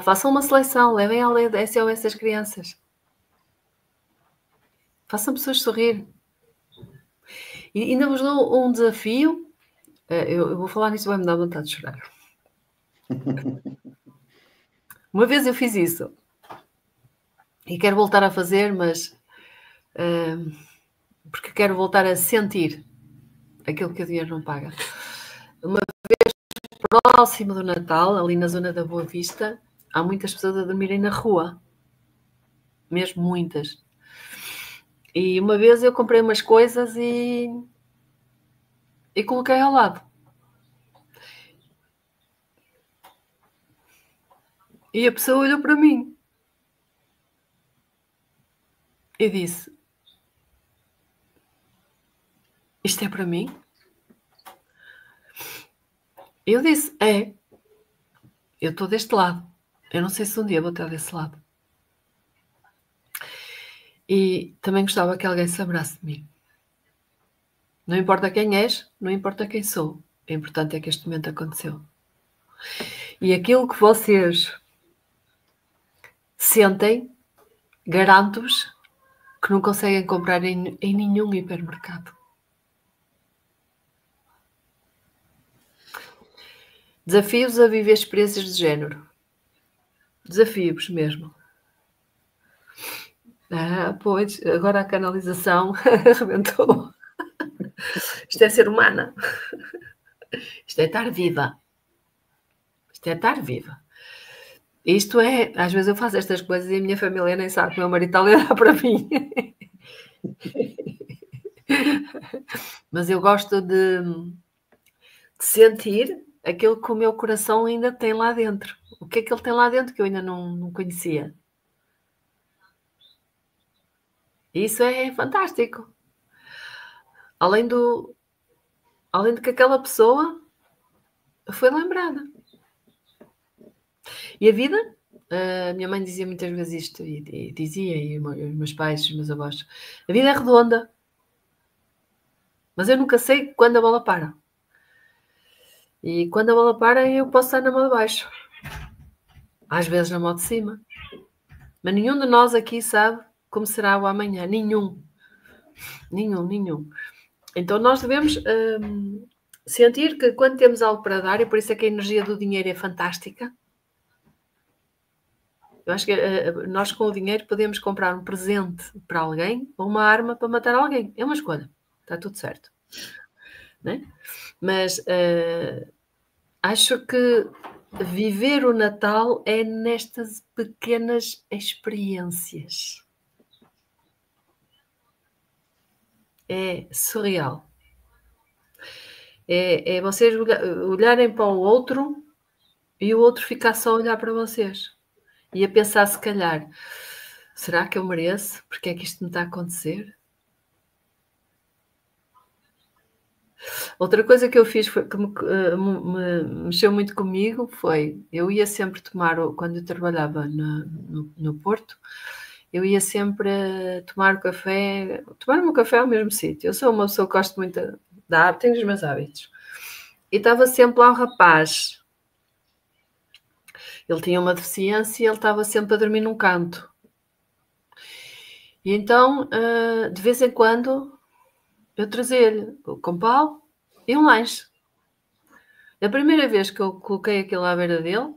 façam uma seleção, levem ao SOS as crianças. Façam pessoas sorrir. E ainda vos dou um desafio. Eu vou falar nisso, vai-me dar vontade de chorar. Uma vez eu fiz isso. E quero voltar a fazer, mas porque quero voltar a sentir aquilo que o dinheiro não paga. Uma vez próximo do Natal, ali na zona da Boa Vista, há muitas pessoas a dormirem na rua. Mesmo muitas. E uma vez eu comprei umas coisas e coloquei ao lado. E a pessoa olhou para mim e disse: isto é para mim? Eu disse: é. Eu estou deste lado. Eu não sei se um dia vou estar desse lado. E também gostava que alguém se lembrasse de mim. Não importa quem és, não importa quem sou. O importante é que este momento aconteceu. E aquilo que vocês sentem, garanto-vos que não conseguem comprar em nenhum hipermercado. Desafio-vos a viver experiências de género. Desafio-vos mesmo. Pois, agora a canalização arrebentou. Isto é ser humana. Isto é estar viva. Isto é estar viva. Isto é, às vezes eu faço estas coisas e a minha família nem sabe que o meu marido está a olhar para mim. Mas eu gosto de sentir aquilo que o meu coração ainda tem lá dentro. O que é que ele tem lá dentro que eu ainda não conhecia? Isso é fantástico. Além de que aquela pessoa foi lembrada. E a vida, a minha mãe dizia muitas vezes isto, e dizia, e os meus pais, os meus avós, a vida é redonda. Mas eu nunca sei quando a bola para. E quando a bola para, eu posso estar na mão de baixo. às vezes na mão de cima. Mas nenhum de nós aqui sabe como será o amanhã. Nenhum. Então nós devemos sentir que quando temos algo para dar, e por isso é que a energia do dinheiro é fantástica. Eu acho que nós com o dinheiro podemos comprar um presente para alguém ou uma arma para matar alguém. É uma escolha. Está tudo certo. Né? Mas acho que viver o Natal é nestas pequenas experiências. É surreal. É vocês olharem para o outro e o outro ficar só a olhar para vocês. E a pensar, se calhar, será que eu mereço? Porque é que isto me está a acontecer? Outra coisa que eu fiz foi, que me mexeu muito comigo foi, eu ia sempre tomar, quando eu trabalhava no Porto, eu ia sempre tomar o meu café ao mesmo sítio. Eu sou uma pessoa que gosto muito tenho os meus hábitos. E estava sempre lá um rapaz. Ele tinha uma deficiência e ele estava sempre a dormir num canto. E então, de vez em quando, eu trazia-lhe com pau e um lanche. A primeira vez que eu coloquei aquilo à beira dele,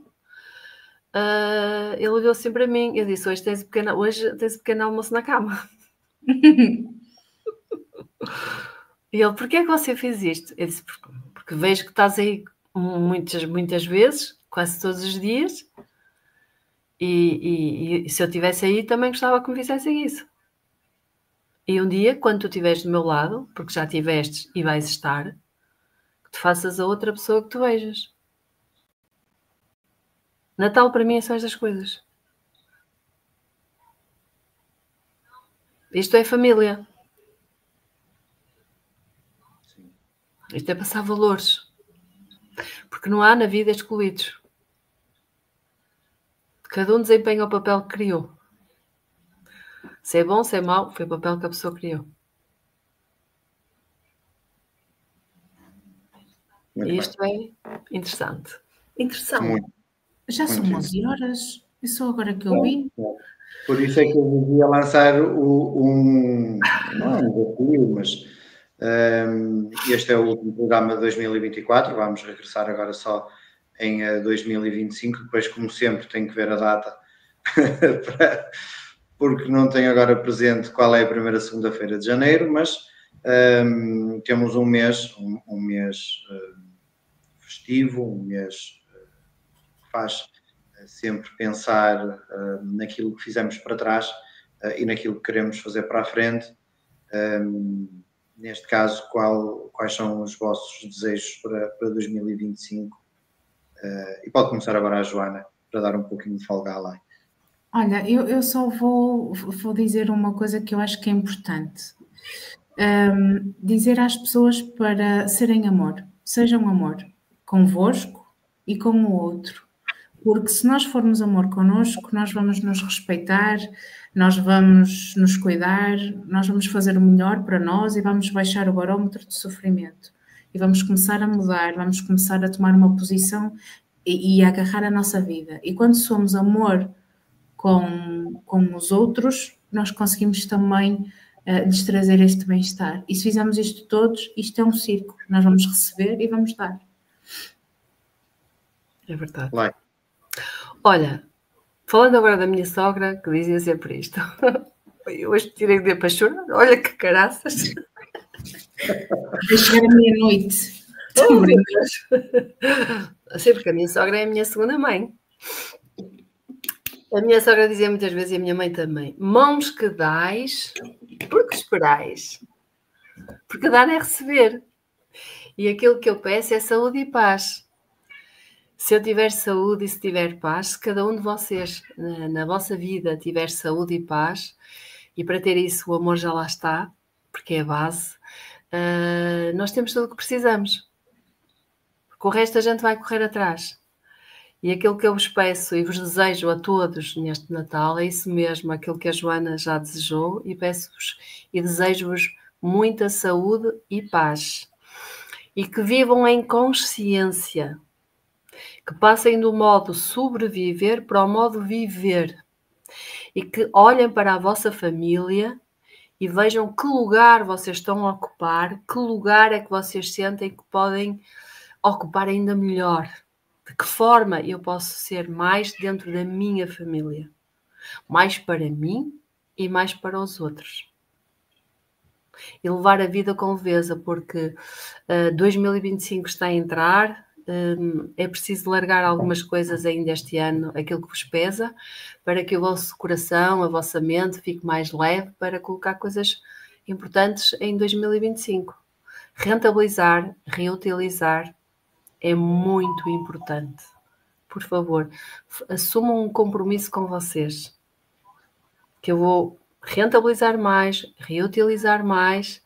ele olhou assim para mim. Eu disse, hoje tens um pequeno almoço na cama. E ele, porquê é que você fez isto? Eu disse, porque vejo que estás aí muitas vezes, quase todos os dias, e se eu estivesse aí também gostava que me fizessem isso. E um dia, quando tu estiveres do meu lado, porque já estiveste e vais estar, que te faças a outra pessoa que tu vejas. Natal para mim são estas coisas. Isto é família. Isto é passar valores. Porque não há na vida excluídos. Cada um desempenha o papel que criou. Se é bom, se é mau, foi o papel que a pessoa criou. Muito e isto bem. É interessante. Interessante. Já são 11 horas. É só agora que eu vi. Por isso é que eu devia lançar não é um desafio, mas este é o último programa de 2024. Vamos regressar agora só em 2025. Depois, como sempre, tenho que ver a data porque não tenho agora presente qual é a primeira segunda-feira de janeiro, mas temos um mês festivo, um mês que faz sempre pensar naquilo que fizemos para trás e naquilo que queremos fazer para a frente. Neste caso, quais são os vossos desejos para 2025? E pode começar agora a Joana, para dar um pouquinho de folga lá. Olha, eu só vou dizer uma coisa que eu acho que é importante. Dizer às pessoas para serem amor, sejam amor, convosco e com o outro. Porque se nós formos amor connosco, nós vamos nos respeitar, nós vamos nos cuidar, nós vamos fazer o melhor para nós e vamos baixar o barómetro de sofrimento. E vamos começar a mudar, vamos começar a tomar uma posição e a agarrar a nossa vida. E quando somos amor com os outros, nós conseguimos também lhes trazer este bem-estar. E se fizermos isto todos, isto é um círculo. Nós vamos receber e vamos dar. É verdade. Vai. Olha, falando agora da minha sogra, que dizia sempre isto. Eu hoje tirei o dia para chorar. Olha que caraças. Vai chegar a meia-noite. Sim, porque a minha sogra é a minha segunda mãe. A minha sogra dizia muitas vezes, e a minha mãe também, mãos que dais, porque esperais. Porque dar é receber. E aquilo que eu peço é saúde e paz. Se eu tiver saúde e se tiver paz, se cada um de vocês na vossa vida tiver saúde e paz, e para ter isso o amor já lá está, porque é a base, nós temos tudo o que precisamos. Porque o resto a gente vai correr atrás. E aquilo que eu vos peço e vos desejo a todos neste Natal é isso mesmo, aquilo que a Joana já desejou, e peço-vos e desejo-vos muita saúde e paz. E que vivam em consciência. que passem do modo sobreviver para o modo viver e que olhem para a vossa família e vejam que lugar vocês estão a ocupar, que lugar é que vocês sentem que podem ocupar ainda melhor. De que forma eu posso ser mais dentro da minha família? Mais para mim e mais para os outros. E levar a vida com leveza, porque 2025 está a entrar, é preciso largar algumas coisas ainda este ano, aquilo que vos pesa, para que o vosso coração, a vossa mente fique mais leve para colocar coisas importantes em 2025. Rentabilizar, reutilizar é muito importante. Por favor, assumam um compromisso com vocês, que eu vou rentabilizar mais, reutilizar mais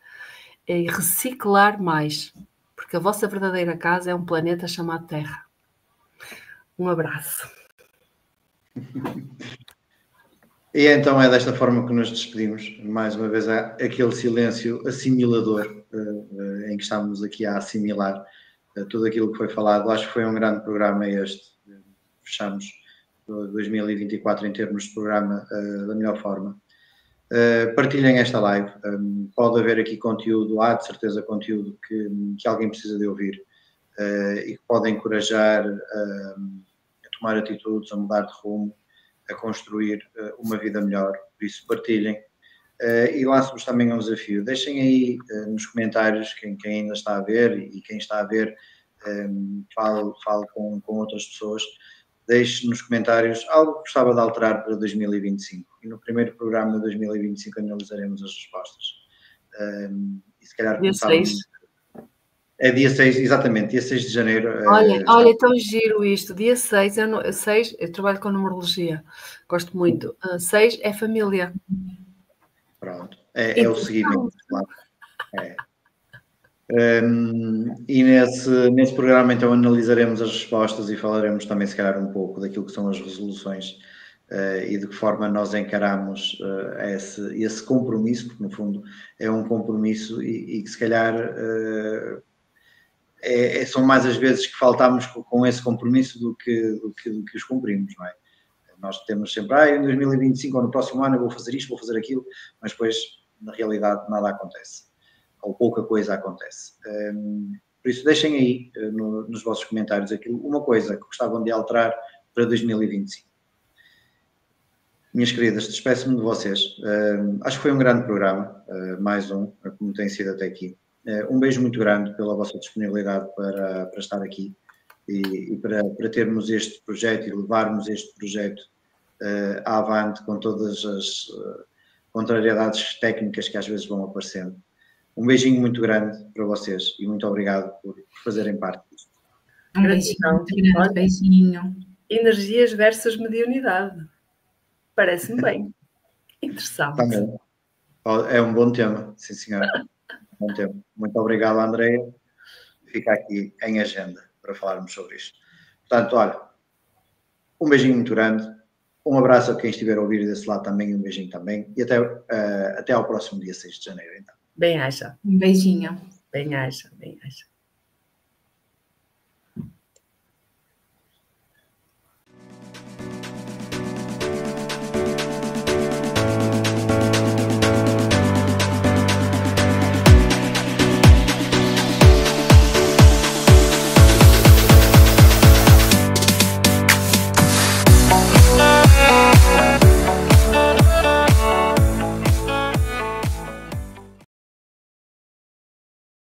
e reciclar mais, porque a vossa verdadeira casa é um planeta chamado Terra. Um abraço. E então é desta forma que nos despedimos. Mais uma vez, aquele silêncio assimilador em que estamos aqui a assimilar tudo aquilo que foi falado. Acho que foi um grande programa este. Fechamos 2024 em termos de programa da melhor forma. Partilhem esta live. Pode haver aqui conteúdo, há de certeza conteúdo que alguém precisa de ouvir e que pode encorajar a tomar atitudes, a mudar de rumo, a construir uma vida melhor. Por isso, partilhem. E lanço-vos também um desafio. Deixem aí nos comentários quem ainda está a ver e quem está a ver fale com outras pessoas. Deixe nos comentários algo que gostava de alterar para 2025. E no primeiro programa de 2025 analisaremos as respostas. E se calhar começávamos... É dia 6, exatamente, dia 6 de janeiro. Olha, tão giro isto. Dia 6, eu trabalho com numerologia, gosto muito. 6 é família. Pronto, é o seguimento, claro. E nesse programa então analisaremos as respostas e falaremos também se calhar um pouco daquilo que são as resoluções e de que forma nós encaramos esse compromisso, porque no fundo é um compromisso e que se calhar são mais as vezes que faltamos com esse compromisso do que os cumprimos, não é? Nós temos sempre, em 2025 ou no próximo ano eu vou fazer isto, vou fazer aquilo, mas depois na realidade nada acontece. Ou pouca coisa acontece. Por isso, deixem aí nos vossos comentários uma coisa que gostavam de alterar para 2025. Minhas queridas, despeço-me de vocês. Acho que foi um grande programa, mais um, como tem sido até aqui. Um beijo muito grande pela vossa disponibilidade para estar aqui e para termos este projeto e levarmos este projeto avante com todas as contrariedades técnicas que às vezes vão aparecendo. Um beijinho muito grande para vocês e muito obrigado por fazerem parte disto. Um beijinho, muito grande, beijinho. Energias versus mediunidade. Parece-me bem. Interessante. Também. É um bom tema, sim senhora. Bom tema. Muito obrigado, Andréia. Fica aqui em agenda para falarmos sobre isto. Portanto, olha, um beijinho muito grande. Um abraço a quem estiver a ouvir desse lado também, um beijinho também. E até ao próximo dia 6 de janeiro, então. Bem-aja. Um beijinho. Bem-aja, bem-aja.